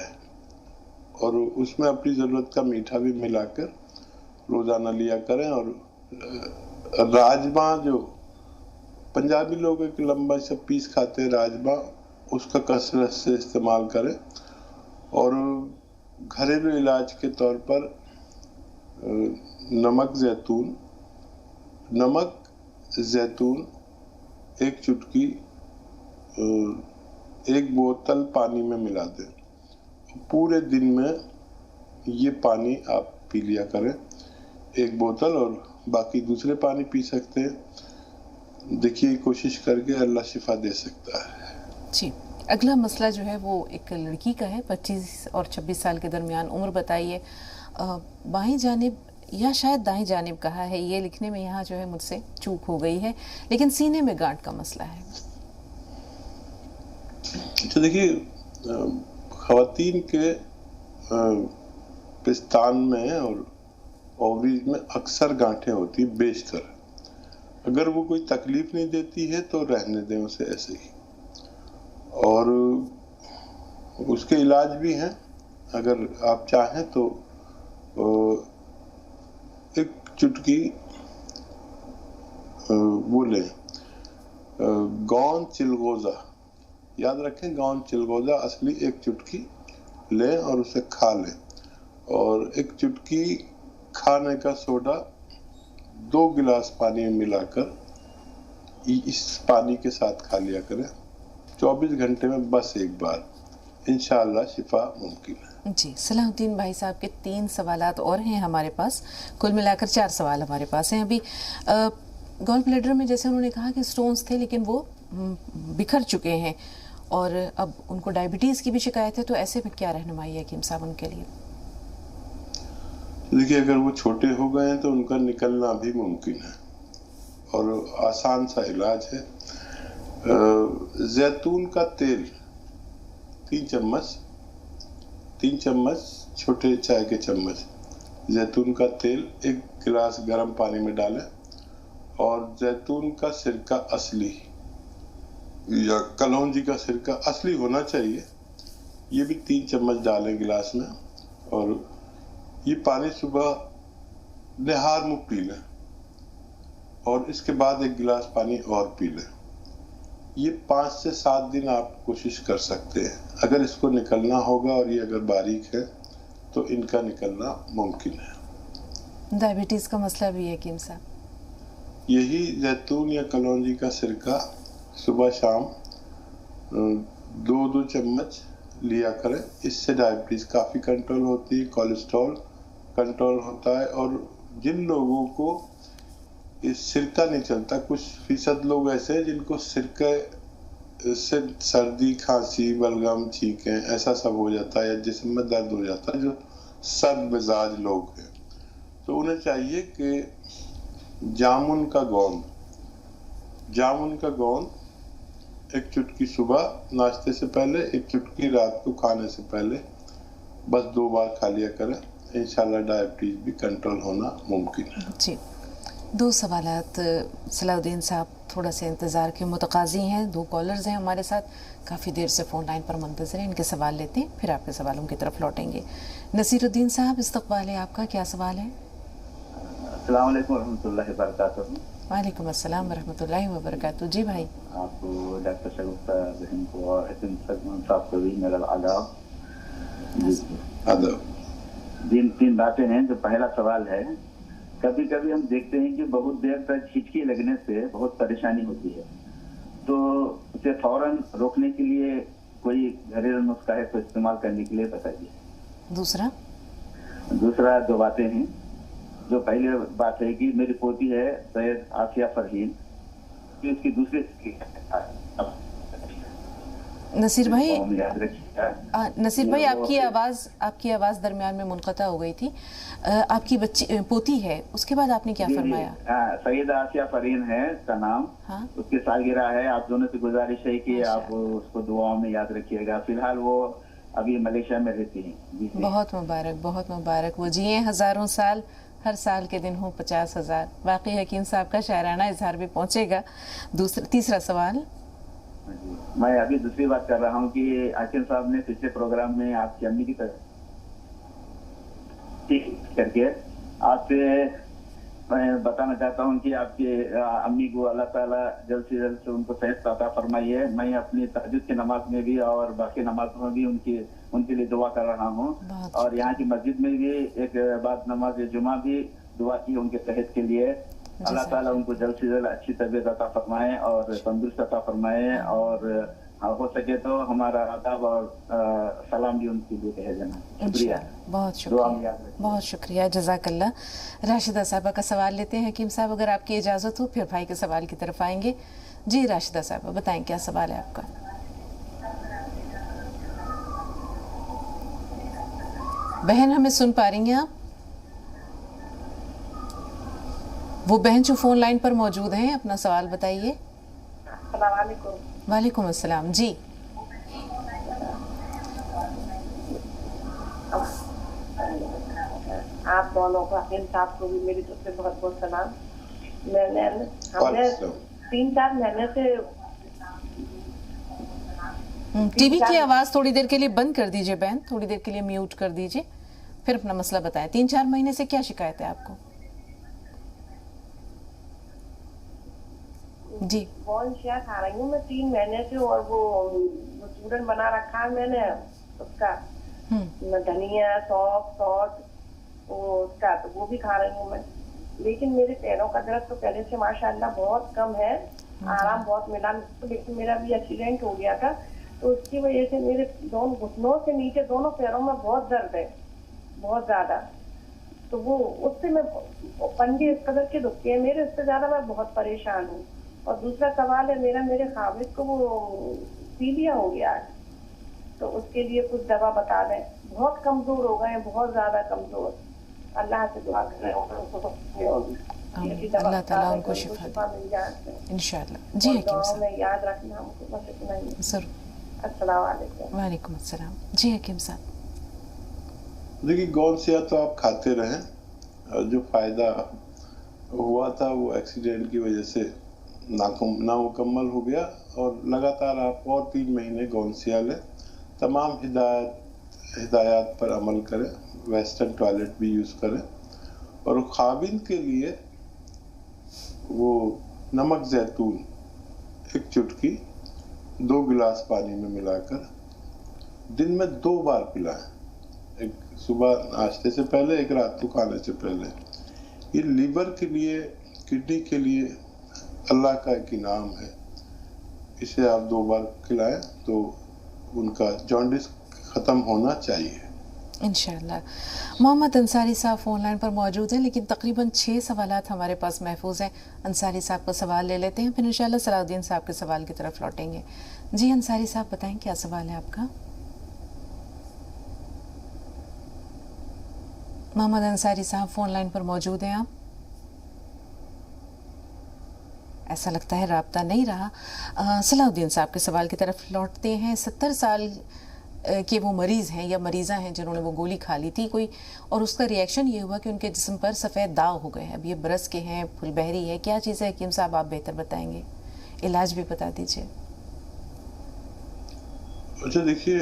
और उसमें अपनी ज़रूरत का मीठा भी मिलाकर रोज़ाना लिया करें। और राजमा, जो पंजाबी लोग एक लंबा सा पीस खाते हैं राजमा, उसका कसरत से इस्तेमाल करें। और घरेलू इलाज के तौर पर नमक जैतून 1 चुटकी 1 बोतल पानी में मिला दें। पूरे दिन में ये पानी आप पी लिया करें 1 बोतल, और बाकी दूसरे पानी पी सकते हैं। देखिए, कोशिश करके अल्लाह शिफा दे सकता है। जी, अगला मसला जो है वो एक लड़की का है, 25 और 26 साल के दरमियान उम्र बताइए। बाईं जानिब या शायद दाईं जानिब कहा है, ये लिखने में यहाँ जो है मुझसे चूक हो गई है, लेकिन सीने में गांठ का मसला है। तो देखिए, ख़वातीन के पिस्तान में और ओवरीज में अक्सर गांठें होती हैं बेशतर। अगर वो कोई तकलीफ नहीं देती है तो रहने दें उसे ऐसे ही, और उसके इलाज भी हैं। अगर आप चाहें तो 1 चुटकी वो लें, गौन चिलगोज़ा, याद रखें, गौन चिलगोज़ा असली 1 चुटकी लें और उसे खा लें, और 1 चुटकी खाने का सोडा 2 गिलास पानी में मिलाकर इस पानी के साथ खा लिया करें 24 घंटे में बस 1 बार। इंशाअल्लाह शिफा मुमकिन है। जी, सलाहुद्दीन भाई साहब के 3 सवालात और हैं हमारे पास, कुल मिलाकर 4 सवाल हमारे पास हैं। अभी गॉल ब्लैडर में जैसे उन्होंने कहा कि स्टोन्स थे लेकिन वो बिखर चुके हैं, और अब उनको डायबिटीज़ की भी शिकायत है, तो ऐसे में क्या रहनुमाई है हकीम साहब उनके लिए? देखिए, अगर वो छोटे हो गए हैं तो उनका निकलना भी मुमकिन है, और आसान सा इलाज है। जैतून का तेल 3 चम्मच छोटे चाय के चम्मच जैतून का तेल 1 गिलास गर्म पानी में डालें, और जैतून का सिरका असली या कलौंजी का सिरका असली होना चाहिए, ये भी 3 चम्मच डालें गिलास में, और ये पानी सुबह निहार मुँह पी लें, और इसके बाद 1 गिलास पानी और पी लें। ये 5 से 7 दिन आप कोशिश कर सकते हैं। अगर इसको निकलना होगा, और ये अगर बारीक है तो इनका निकलना मुमकिन है। डायबिटीज़ का मसला भी है हकीम साहब? यही जैतून या कलौंजी का सिरका सुबह शाम 2-2 चम्मच लिया करें। इससे डायबिटीज़ काफ़ी कंट्रोल होती है, कोलेस्ट्रॉल कंट्रोल होता है। और जिन लोगों को इस सिरका नहीं चलता, कुछ फीसद लोग ऐसे हैं जिनको सिरके से सर्दी, खांसी, बलगम, छींकें ऐसा सब हो जाता है, या जिस्म में दर्द हो जाता है, जो सर्द मिजाज लोग हैं, तो उन्हें चाहिए कि जामुन का गोंद 1 चुटकी सुबह नाश्ते से पहले, 1 चुटकी रात को खाने से पहले, बस 2 बार खा लिया करें। इंशाल्लाह डायबिटीज भी कंट्रोल होना मुमकिन है। जी, 2 सवालात सलाहुद्दीन साहब, थोड़ा से इंतज़ार के मुतकाज़ी हैं। 2 कॉलर्स हैं हमारे साथ, काफ़ी देर से फ़ोन लाइन पर मुंतज़िर हैं। इनके सवाल लेते हैं, फिर आपके सवालों की तरफ लौटेंगे। नसीरुद्दीन साहब, इस्तक़बाल है आपका, क्या सवाल है? अस्सलाम वालेकुम रहमतुल्लाहि व बरकातुहू। वालेकुम अस्सलाम व रहमतुल्लाहि व बरकातुहू। जी भाई, आपको डॉक्टर शगुफ्ता बहन को और हकीम साहब को भी मेरा आदाब। तीन बातें हैं। जो पहला सवाल है, कभी कभी हम देखते हैं कि बहुत देर तक हिचकी लगने से बहुत परेशानी होती है, तो उसे फौरन रोकने के लिए कोई घरेलू नुस्खा है तो इस्तेमाल करने के लिए बताइए। दूसरा 2 बातें हैं। जो पहली बात है कि मेरी पोती है सैयद आसिया फरहीन, कि उसकी दूसरी नसीर भाई, याद रखिएगा। नसीर भाई आपकी आवाज़ दरमियान में मुनक़ता हो गई थी। आपकी बच्ची पोती है, उसके बाद आपने क्या फरमाया? सैयद आसिया फरहीन है उसका नाम। हाँ? उसकी सालगिरह है। आप दोनों से गुजारिश है कि आप उसको दुआओं में याद रखिएगा। फिलहाल वो अभी मलेशिया में रहती हैं। बहुत मुबारक, बहुत मुबारक। वो जिए हज़ारों साल, हर साल के दिन हो 50,000। वाकई हकीम साहब का शायराना इजहार भी पहुंचेगा। तीसरा सवाल। मैं अभी दूसरी बात कर रहा हूँ कि हकीम साहब ने पिछले प्रोग्राम में आपकी अम्मी की तरफ करके आपसे मैं बताना चाहता हूँ कि आपके अम्मी को अल्लाह ताला जल्द से जल्द से उनको सेहत अता फरमाइए। मैं अपनी तहज्जुद की नमाज में भी और बाकी नमाजों में भी उनके लिए दुआ कर रहा हूँ। और यहाँ की मस्जिद में भी एक बाद नमाज जुमा भी दुआ की उनके सेहत के लिए। अल्लाह ताला उनको जल्द से जल्द अच्छी तबीयत अता फरमाए और तंदुरुस्त अता फरमाए। और हो सके तो हमारा आदाब और सलाम भी उनके लिए कह देना। शुक्रिया, बहुत शुक्रिया, बहुत शुक्रिया, जज़ाकल्लाह। राशिदा साहबा का सवाल लेते हैं हकीम साहब, अगर आपकी इजाज़त हो, फिर भाई के सवाल की तरफ आएंगे। जी राशिदा साहबा, बताएं क्या सवाल है आपका? बहन हमें सुन पा रही हैं आप? वो बहन जो फोन लाइन पर मौजूद हैं, अपना सवाल बताइए। वालेकुम अस्सलाम। जी आप दोनों को, हकीम साहब को भी मेरी तरफ से बहुत बहुत सलाम। हमने 3-4 महीने से टीवी की आवाज थोड़ी देर के लिए बंद कर दीजिए बहन, थोड़ी देर के लिए म्यूट कर दीजिए, फिर अपना मसला बताएं। 3-4 महीने से क्या शिकायत है आपको? जी बॉन शेयर खा रही हूँ मैं 3 महीने से, और वो चूरन बना रखा है मैंने उसका, धनिया सौंफ सॉल्ट उसका, तो वो भी खा रही हूँ मैं। लेकिन मेरे पैरों का दर्द तो पहले से माशाल्लाह बहुत कम है, आराम बहुत मिला। लेकिन मेरा भी एक्सीडेंट हो गया था, तो उसकी वजह से मेरे दोनों घुटनों से नीचे दोनों पैरों में बहुत दर्द है, बहुत ज्यादा। तो वो उससे मैं पंजे इस कदर के दुखते हैं मेरे, उससे ज्यादा मैं बहुत परेशान हूँ। और दूसरा सवाल है मेरा, मेरे खाविद को वो पीलिया हो गया है, तो उसके लिए कुछ दवा बता दें। बहुत कमजोर हो गए, बहुत ज्यादा कमजोर। अल्लाह से दुआ कर रहे हैं अल्लाह ताला उनको शिफा मिल जाए इंशाअल्लाह। जी हकीम साहब, याद रखना हमको, बस इतना ही। जरूर। अस्सलाम वालेकुम। वालेकुम अस्सलाम। जी हकीम साहब, देखिए गौनसिया तो आप खाते रहें, और जो फायदा हुआ था वो एक्सीडेंट की वजह से नामुकम्मल हो गया। और लगातार आप और 3 महीने गौनसिया लें, तमाम हिदायत पर अमल करें, वेस्टर्न टॉयलेट भी यूज़ करें। और खाविन के लिए वो नमक जैतून 1 चुटकी 2 गिलास पानी में मिलाकर दिन में 2 बार पिलाएं, एक सुबह नाश्ते से पहले, एक रात को खाने से पहले। ये लीवर के लिए, किडनी के लिए अल्लाह का एक इनाम है। इसे आप 2 बार खिलाएं तो उनका जॉन्डिस ख़त्म होना चाहिए इंशाअल्लाह। मोहम्मद अंसारी साहब फ़ोन लाइन पर मौजूद हैं, लेकिन तकरीबन 6 सवालात हमारे पास महफूज हैं। अंसारी साहब का सवाल ले लेते हैं, फिर इंशाअल्लाह सलाउद्दीन साहब के सवाल की तरफ लौटेंगे। जी अंसारी साहब, बताएं क्या सवाल है आपका? मोहम्मद अंसारी साहब फ़ोन लाइन पर मौजूद हैं आप? ऐसा लगता है राब्ता नहीं रहा। सलाउद्दीन साहब के सवाल की तरफ लौटते हैं। 70 साल के वो मरीज़ हैं या मरीज़ा हैं जिन्होंने वो गोली खा ली थी कोई, और उसका रिएक्शन ये हुआ कि उनके जिस्म पर सफ़ेद दाग हो गए हैं। अब ये बरस के हैं, फुलबहरी है, क्या चीज़ है हकीम साहब, आप बेहतर बताएंगे, इलाज भी बता दीजिए। अच्छा देखिए,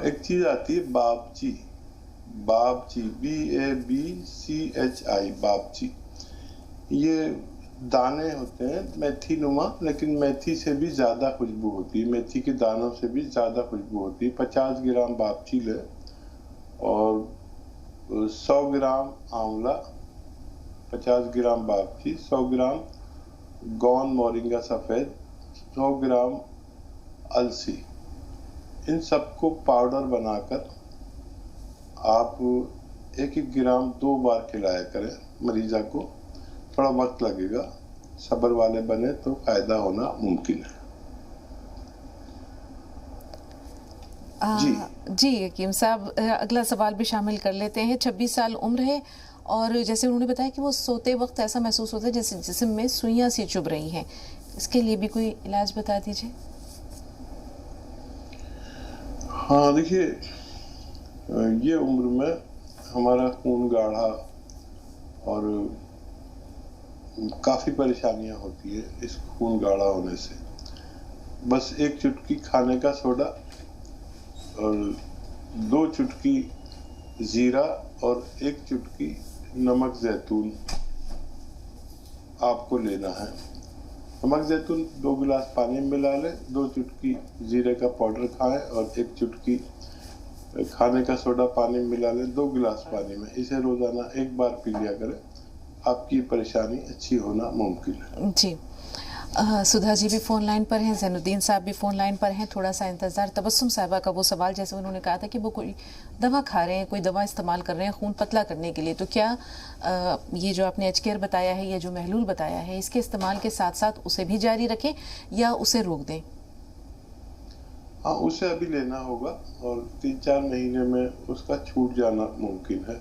एक चीज़ आती है बाबची, BABCHI, बाबची। ये दाने होते हैं मेथी नुमा, लेकिन मेथी से भी ज़्यादा खुशबू होती है, मेथी के दानों से भी ज़्यादा खुशबू होती है। 50 ग्राम बाबची ले और 100 ग्राम आंवला, 50 ग्राम बाबची, 100 ग्राम गौन मोरिंगा सफ़ेद, 100 ग्राम अलसी, इन सबको पाउडर बनाकर आप 1-1 ग्राम 2 बार खिलाया करें मरीजा को। थोड़ा वक्त लगेगा, सब्र वाले बने तो फायदा होना मुमकिन है। जी हकीम साहब, अगला सवाल भी शामिल कर लेते हैं। 26 साल उम्र है और जैसे उन्होंने बताया कि वो सोते वक्त ऐसा महसूस होता है जैसे जिस्म में सुइयां सी चुभ रही हैं, इसके लिए भी कोई इलाज बता दीजिए। हाँ देखिए, ये उम्र में हमारा खून गाढ़ा और काफ़ी परेशानियां होती है इस खून गाढ़ा होने से। बस 1 चुटकी खाने का सोडा और 2 चुटकी जीरा और 1 चुटकी नमक जैतून आपको लेना है। नमक जैतून 2 गिलास पानी में मिला लें, 2 चुटकी जीरे का पाउडर खाएं और 1 चुटकी खाने का सोडा पानी में मिला लें 2 गिलास पानी में। इसे रोजाना 1 बार पी लिया करें, आपकी परेशानी अच्छी होना मुमकिन है। जी, सुधा जी भी फोन लाइन पर हैं, जैनुद्दीन साहब भी फोन लाइन पर हैं। थोड़ा सा इंतजार। तबस्सुम साहिबा का वो सवाल, जैसे उन्होंने कहा था कि वो कोई दवा खा रहे हैं, कोई दवा इस्तेमाल कर रहे हैं खून पतला करने के लिए, तो क्या ये जो आपने एचकेयर बताया है, ये जो महलूल बताया है, इसके इस्तेमाल के साथ साथ उसे भी जारी रखें या उसे रोक दें? हाँ, उसे अभी लेना होगा और 3-4 महीने में उसका छूट जाना मुमकिन है।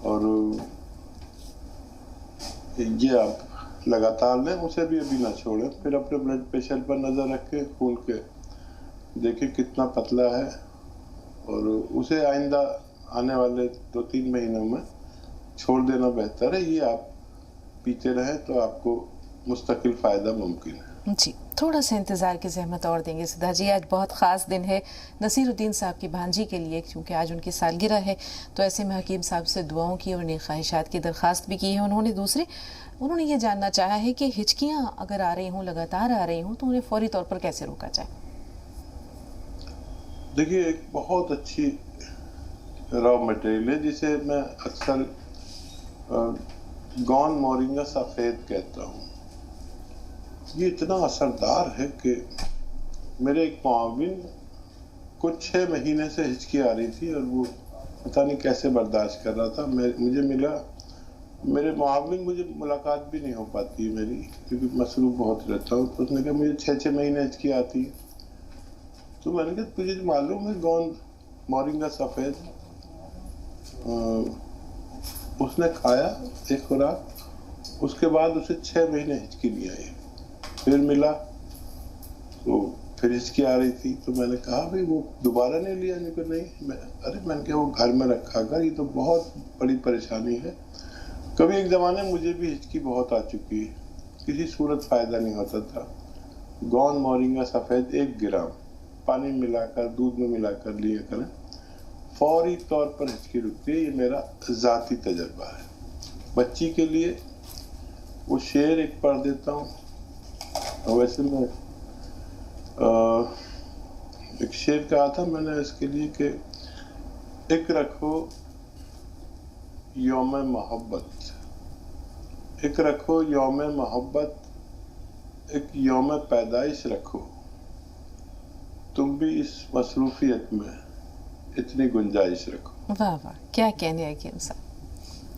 और ये आप लगातार लें, उसे भी अभी ना छोड़ें। फिर अपने ब्लड प्रेशर पर नज़र रखें, खून के देखें कितना पतला है और उसे आइंदा आने वाले 2-3 महीनों में छोड़ देना बेहतर है। ये आप पीते रहें तो आपको मुस्तकिल फ़ायदा मुमकिन है। जी, थोड़ा सा इंतज़ार की ज़हमत और देंगे सुधा जी। आज बहुत ख़ास दिन है नसीरुद्दीन साहब की भांजी के लिए, क्योंकि आज उनकी सालगिरह है, तो ऐसे में हकीम साहब से दुआओं की और नेक ख्वाहिशात की दरख्वास्त भी की है उन्होंने। उन्होंने ये जानना चाहा है कि हिचकियाँ अगर आ रही हों, लगातार आ रही हों, तो उन्हें फौरी तौर पर कैसे रोका जाए? देखिए, एक बहुत अच्छी रॉ मटेरियल है जिसे मैं अक्सर गौन मोरिंगा सफ़ेद कहता हूँ। ये इतना असरदार है कि मेरे एक मुआविन को 6 महीने से हिचकी आ रही थी और वो पता नहीं कैसे बर्दाश्त कर रहा था। मुझे मिला, मेरे मुआविन, मुझे मुलाकात भी नहीं हो पाती है मेरी, क्योंकि मसरूफ बहुत रहता हूँ। तो उसने कहा मुझे 6-6 महीने हिचकी आती है। तो मैंने कहा तुझे मालूम है गौन मोरिंगा सफ़ेद? उसने खाया एक खुराक, उसके बाद उसे 6 महीने हिचकी नहीं आई। फिर मिला तो फिर हिचकी आ रही थी, तो मैंने कहा भाई वो दोबारा नहीं लिया? नहीं, मैंने कहा वो घर में रखा कर, ये तो बहुत बड़ी परेशानी है। कभी एक ज़माने में मुझे भी हिचकी बहुत आ चुकी है, किसी सूरत फ़ायदा नहीं होता था। गौन मोरिंगा सफ़ेद 1 ग्राम पानी में मिलाकर, दूध में मिलाकर लिया करें, फौरी तौर पर हिचकी रुकती है। ये मेरा ज़ाती तजर्बा है। बच्ची के लिए वो शेर एक पढ़ देता हूँ। और वैसे मैं एक शेर कहा था मैंने इसके लिए कि एक रखो यौम मोहब्बत, एक रखो यौम मोहब्बत, एक यौम पैदाइश रखो, तुम भी इस मसरूफियत में इतनी गुंजाइश रखो। वाह वाह, क्या कहने है हकीम साहब,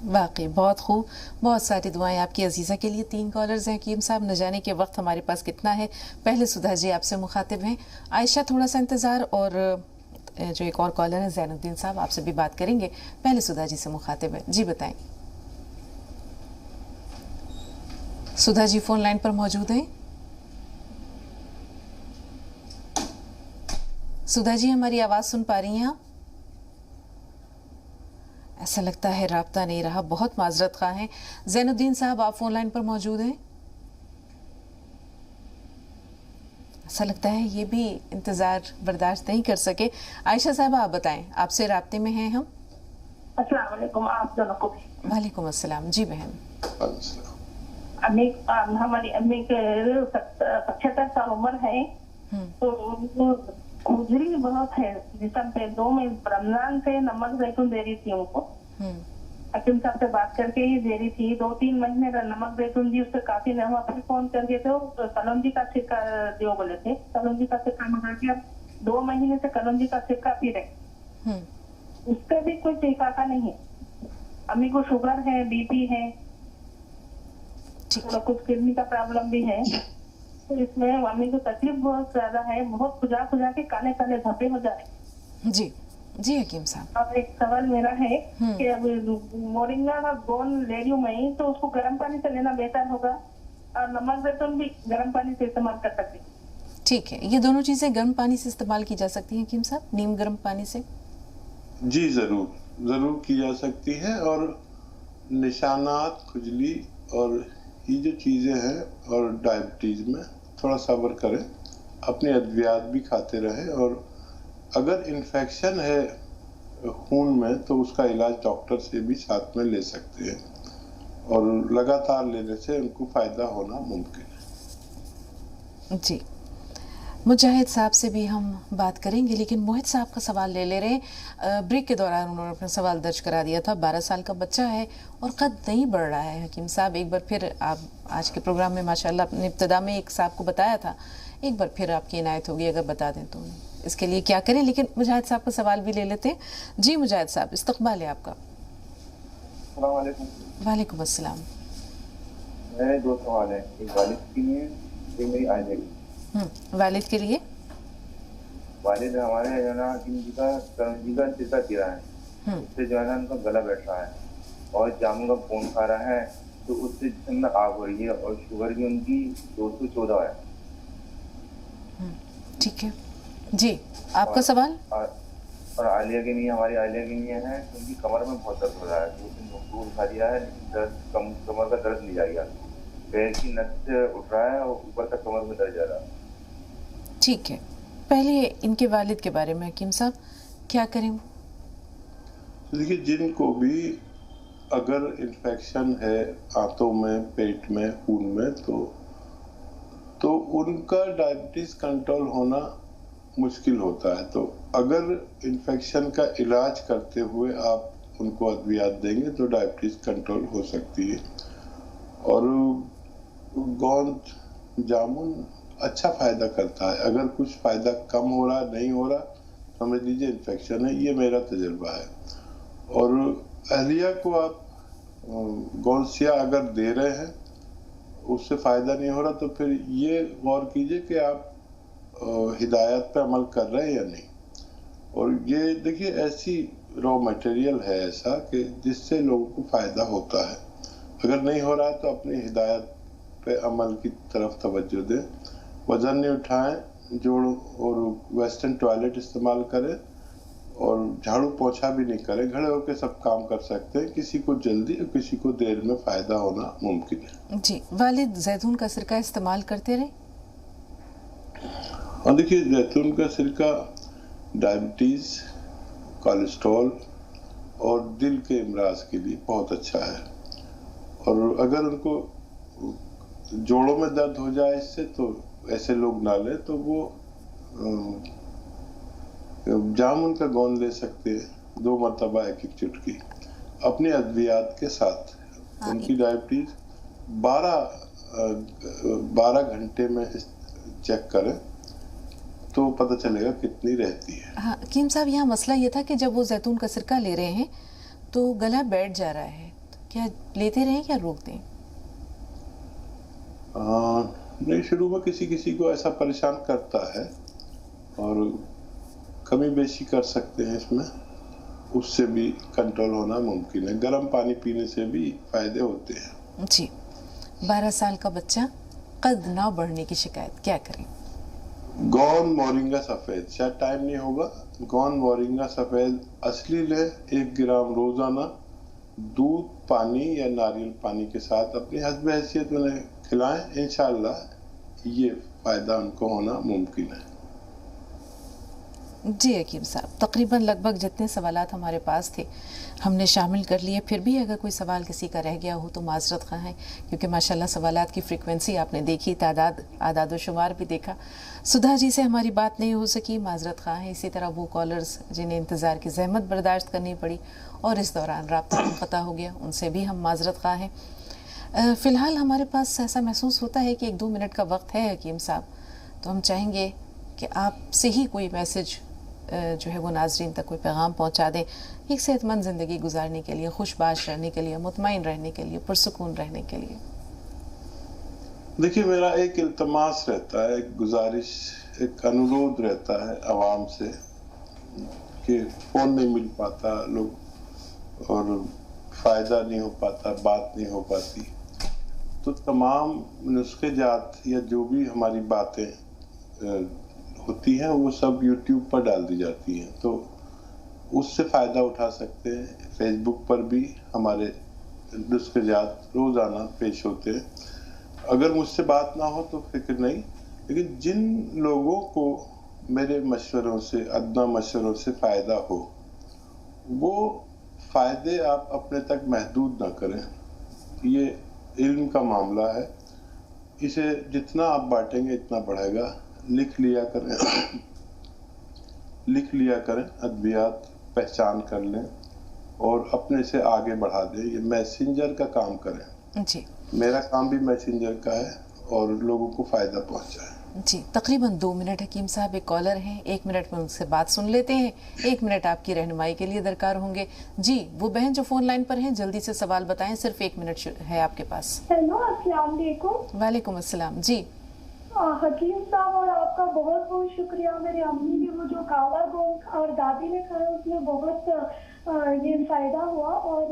वाकई बहुत खूब। बहुत सारी दुआएं आपकी अजीज़ा के लिए। 3 कॉलर्स हैं हकीम साहब, न जाने के वक्त हमारे पास कितना है। पहले सुधा जी आपसे मुखातिब हैं, आयशा थोड़ा सा इंतज़ार, और जो एक और कॉलर है जैनुद्दीन साहब, आपसे भी बात करेंगे। पहले सुधा जी से मुखातिब है, जी बताएं। सुधा जी फोन लाइन पर मौजूद हैं? सुधा जी हमारी आवाज़ सुन पा रही हैं आप? ऐसा लगता है राब्ता नहीं रहा, बहुत माजरत खा हैं। जैनुद्दीन साहब आप फोन लाइन पर मौजूद हैं? ऐसा लगता है ये भी इंतजार बर्दाश्त नहीं कर सके। आयशा साहब आप बताएं, आपसे राब्ते में हैं हम। अस्सलाम वालेकुम आप दोनों को। वालेकुम अस्सलाम। जी बहन। हमारी अम्मी के 75 साल उम्र है, तो खुजली बहुत है जिसम पे। 2 में रमजान से नमक जैतून दे रही थी उनको, हकीम साहब से बात करके ही दे रही थी। 2-3 महीने का नमक जैतून दी, उससे काफी नहीं हुआ। फिर फोन करके थे, कलौंजी का सिक्का दियो बोले थे। कलौंजी का सिक्का मंगा के अब 2 महीने से कलौंजी का सिक्का पी रहे, उसका भी कोई टीका का नहीं है। अम्मी को शुगर है, बीपी है, ठीक थोड़ा कुछ किडनी का प्रॉब्लम भी है। तो इसमें मम्मी को तकलीफ बहुत ज्यादा है, बहुत खुजा खुजा के काले काले धब्बे हो जा रहे हैं। जी जी हकीम साहब। अब एक सवाल मेरा है कि अब मोरिंगा का गोंद ले लूं मैं, तो उसको गर्म पानी से लेना बेहतर होगा, और नमक जैतून भी गर्म पानी से इस्तेमाल कर सकती हूँ। ठीक है, ये दोनों चीजें गर्म पानी से इस्तेमाल की जा सकती हैं हकीम साहब, नीम गर्म पानी से? जी जरूर की जा सकती है। और निशानात, खुजली और ये जो चीजें हैं और डायबिटीज में थोड़ा सब्र करें, अपने अद्वियात भी खाते रहें, और अगर इन्फेक्शन है खून में तो उसका इलाज डॉक्टर से भी साथ में ले सकते हैं, और लगातार लेने से उनको फायदा होना मुमकिन है। जी, मुजाहिद साहब से भी हम बात करेंगे, लेकिन मोहित साहब का सवाल ले रहे हैं। ब्रेक के दौरान उन्होंने अपना सवाल दर्ज करा दिया था। 12 साल का बच्चा है और कद नहीं बढ़ रहा है। हकीम साहब, एक बार फिर आप आज के प्रोग्राम में माशाल्लाह अपने इब्तिदा में एक साहब को बताया था, एक बार फिर आपकी इनायत होगी अगर बता दें तो इसके लिए क्या करें। लेकिन मुजाहिद साहब का सवाल भी ले लेते हैं। जी मुजाहिद साहब, इस्तकबाल है आपका। वालेकुम अस्सलाम। मेरे 2 सवाल हैं, एक वालिद के लिए, एक मेरी आयशा के लिए। वालिद के लिए? वालिद हमारे जो है ना जी का सिरका पी रहा है, उससे जो है ना उनका गला बैठ रहा है, और जामुन का खून खा रहा है, तो उससे जिसम में आग हो रही है, और शुगर भी उनकी 214 है। ठीक है जी, आपका सवाल? और आलिया के लिए, हमारी आलिया के लिए है, उनकी कमर में बहुत दर्द हो रहा है, 2 दिन डॉक्टर खा दिया है, लेकिन कमर का दर्द नहीं जाएगा, पैर की नस से उठ रहा है और ऊपर तक कमर में दर्द जा रहा है। ठीक है, पहले इनके वालिद के बारे में हकीम साहब क्या करें? देखिए, जिनको भी अगर इन्फेक्शन है आंतों में, पेट में, खून में, तो उनका डायबिटीज कंट्रोल होना मुश्किल होता है। तो अगर इन्फेक्शन का इलाज करते हुए आप उनको अद्वियात देंगे तो डायबिटीज कंट्रोल हो सकती है। और गोंद, जामुन अच्छा फायदा करता है। अगर कुछ फायदा कम हो रहा, नहीं हो रहा, समझ लीजिए इन्फेक्शन है, ये मेरा तजुर्बा है। और अहलिया को आप गोंसिया अगर दे रहे हैं, उससे फायदा नहीं हो रहा, तो फिर ये गौर कीजिए कि आप हिदायत पे अमल कर रहे हैं या नहीं। और ये देखिए, ऐसी रॉ मटेरियल है ऐसा कि जिससे लोगों को फायदा होता है। अगर नहीं हो रहा तो अपनी हिदायत पे अमल की तरफ तवज्जो दें, वजन नहीं उठाएं, जोड़ और वेस्टर्न टॉयलेट इस्तेमाल करें, और झाड़ू पोछा भी नहीं करें, खड़े होकर सब काम कर सकते हैं। किसी को जल्दी और किसी को देर में फायदा होना मुमकिन है। जी, वालिद जैतून का सिरका इस्तेमाल करते रहे? और देखिए, जैतून का सिरका डायबिटीज, कोलेस्ट्रॉल और दिल के अमराज के लिए बहुत अच्छा है। और अगर उनको जोड़ों में दर्द हो जाए इससे, तो ऐसे लोग ना ले, तो वो जामुन का गोंद ले सकते हैं, 2 मरतबा 1-1 चुटकी अपने अद्वियात के साथ। उनकी डायबिटीज 12 घंटे में चेक करें तो पता चलेगा कितनी रहती है। हाँ हकीम साहब, यहाँ मसला ये था कि जब वो जैतून का सिरका ले रहे हैं तो गला बैठ जा रहा है, तो क्या लेते रहें या रोक दें? नहीं, शुरू में किसी को ऐसा परेशान करता है, और कमी बेशी कर सकते हैं इसमें, उससे भी कंट्रोल होना मुमकिन है। गर्म पानी पीने से भी फायदे होते हैं। जी, 12 साल का बच्चा, कद ना बढ़ने की शिकायत, क्या करें? गोंद मोरिंगा सफेद, शायद टाइम नहीं होगा, गोंद मोरिंगा सफेद असली ले 1 ग्राम रोजाना दूध, पानी या नारियल पानी के साथ अपनी हस्ब हैसियत में खिलाएं, इंशाअल्लाह ये फायदा उनको होना मुमकिन है। जी हकीम साहब, तकरीबन लगभग जितने सवालात हमारे पास थे हमने शामिल कर लिए। फिर भी अगर कोई सवाल किसी का रह गया हो तो माजरत खां है, क्योंकि माशाल्लाह सवालात की फ्रीक्वेंसी आपने देखी, तादाद, आदाद व शुमार भी देखा। सुधा जी से हमारी बात नहीं हो सकी, माजरत खां है। इसी तरह वो कॉलर्स जिन्हें इंतज़ार की जहमत बर्दाश्त करनी पड़ी और इस दौरान राब्ता मुनक़ता हो गया, उनसे भी हम माजरत खां हैं। फ़िलहाल हमारे पास ऐसा महसूस होता है कि 1-2 मिनट का वक्त है हकीम साहब, तो हम चाहेंगे कि आपसे ही कोई मैसेज जो है वो नाजरीन तक कोई पैगाम पहुंचा दें एक सेहतमंद ज़िंदगी गुजारने के लिए, खुशबाश रहने के लिए, मुतमईन रहने के लिए, पुरसुकून रहने के लिए? देखिए, मेरा एक इल्तमास रहता है, एक गुजारिश, एक अनुरोध रहता है आवाम से कि फ़ोन नहीं मिल पाता लोग और फ़ायदा नहीं हो पाता, बात नहीं हो पाती, तो तमाम नुस्खे जात या जो भी हमारी बातें होती हैं वो सब यूट्यूब पर डाल दी जाती हैं, तो उससे फ़ायदा उठा सकते हैं। फेसबुक पर भी हमारे नुस्खे जात रोज़ाना पेश होते हैं। अगर मुझसे बात ना हो तो फिक्र नहीं, लेकिन जिन लोगों को मेरे मशवरों से, अदना मशवरों से फ़ायदा हो, वो फ़ायदे आप अपने तक महदूद ना करें। ये इल्म का मामला है, इसे जितना आप बांटेंगे इतना बढ़ेगा। लिख लिया करें, अद्वियात पहचान कर लें और अपने से आगे बढ़ा दें। ये मैसेंजर का काम करें जी। मेरा काम भी मैसेंजर का है और लोगों को फ़ायदा पहुंचाए जी। तकरीबन 2 मिनट हकीम साहब, एक कॉलर हैं, 1 मिनट में उनसे बात सुन लेते हैं, 1 मिनट आपकी रहनुमाई के लिए दरकार होंगे। जी, वो बहन जो फोन लाइन पर हैं, जल्दी से सवाल बताएं, सिर्फ 1 मिनट है आपके पास। हेलो, अस्सलाम वालेकुम। वालेकुम अस्सलाम। जी हकीम साहब, और आपका बहुत बहुत शुक्रिया। मेरी अम्मी ने वो जो काला गोंद और दादी ने खाया उसमें बहुत ये फायदा हुआ, और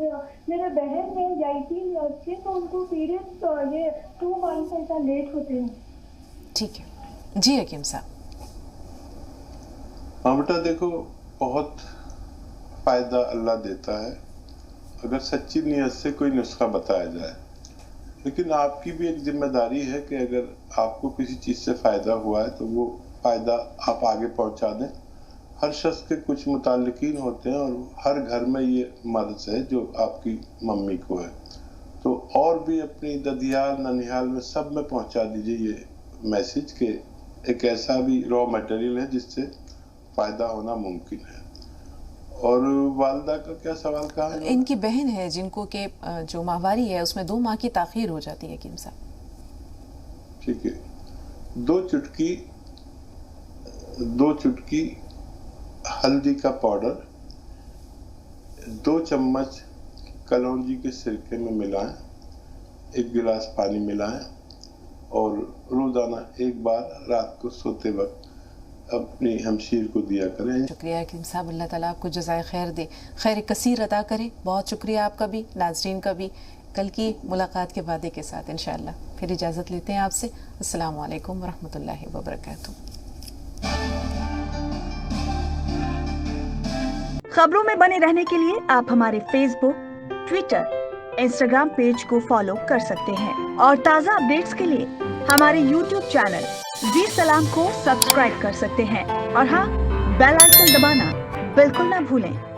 मेरे बहन ने 18 ईयर्स के, तो उनको पीरियड्स ये 2 मंथ्स ऐसा लेट होते हैं। ठीक है जी हकीम साहब। हाँ बेटा, देखो बहुत फ़ायदा अल्लाह देता है अगर सच्ची नीयत से कोई नुस्खा बताया जाए, लेकिन आपकी भी एक जिम्मेदारी है कि अगर आपको किसी चीज़ से फ़ायदा हुआ है तो वो फ़ायदा आप आगे पहुंचा दें। हर शख्स के कुछ मुताल्लिकीन होते हैं और हर घर में ये मर्ज़ है जो आपकी मम्मी को है, तो और भी अपनी ददियाल ननिहाल में सब में पहुंचा दीजिए ये मैसेज के एक ऐसा भी रॉ मटेरियल है जिससे फ़ायदा होना मुमकिन है। और वालदा का क्या सवाल कहा है? इनकी बहन है जिनको के जो माहवारी है उसमें 2 माह की ताख़ीर हो जाती है हकीम साहब। ठीक है, 2 चुटकी हल्दी का पाउडर 2 चम्मच कलौंजी के सिरके में मिलाएं, 1 गिलास पानी मिलाएं और रोज़ाना 1 बार रात को सोते वक्त अपनी हमशीर को दिया करें। शुक्रिया हकीम साहब, अल्लाह ताला आपको जज़ाए खैर दे, खैर कसीर अता करे। बहुत शुक्रिया आपका भी, नाज़रीन का भी। कल की मुलाकात के वादे के साथ इंशाअल्लाह फिर इजाज़त लेते हैं आपसे। अस्सलामु अलैकुम वरहमतुल्लाहि वबरकातुहू। खबरों में बने रहने के लिए आप हमारे फेसबुक, ट्विटर, इंस्टाग्राम पेज को फॉलो कर सकते हैं और ताज़ा अपडेट्स के लिए हमारे यूट्यूब चैनल जी सलाम को सब्सक्राइब कर सकते हैं। और हाँ, बेल आइकन दबाना बिल्कुल ना भूलें।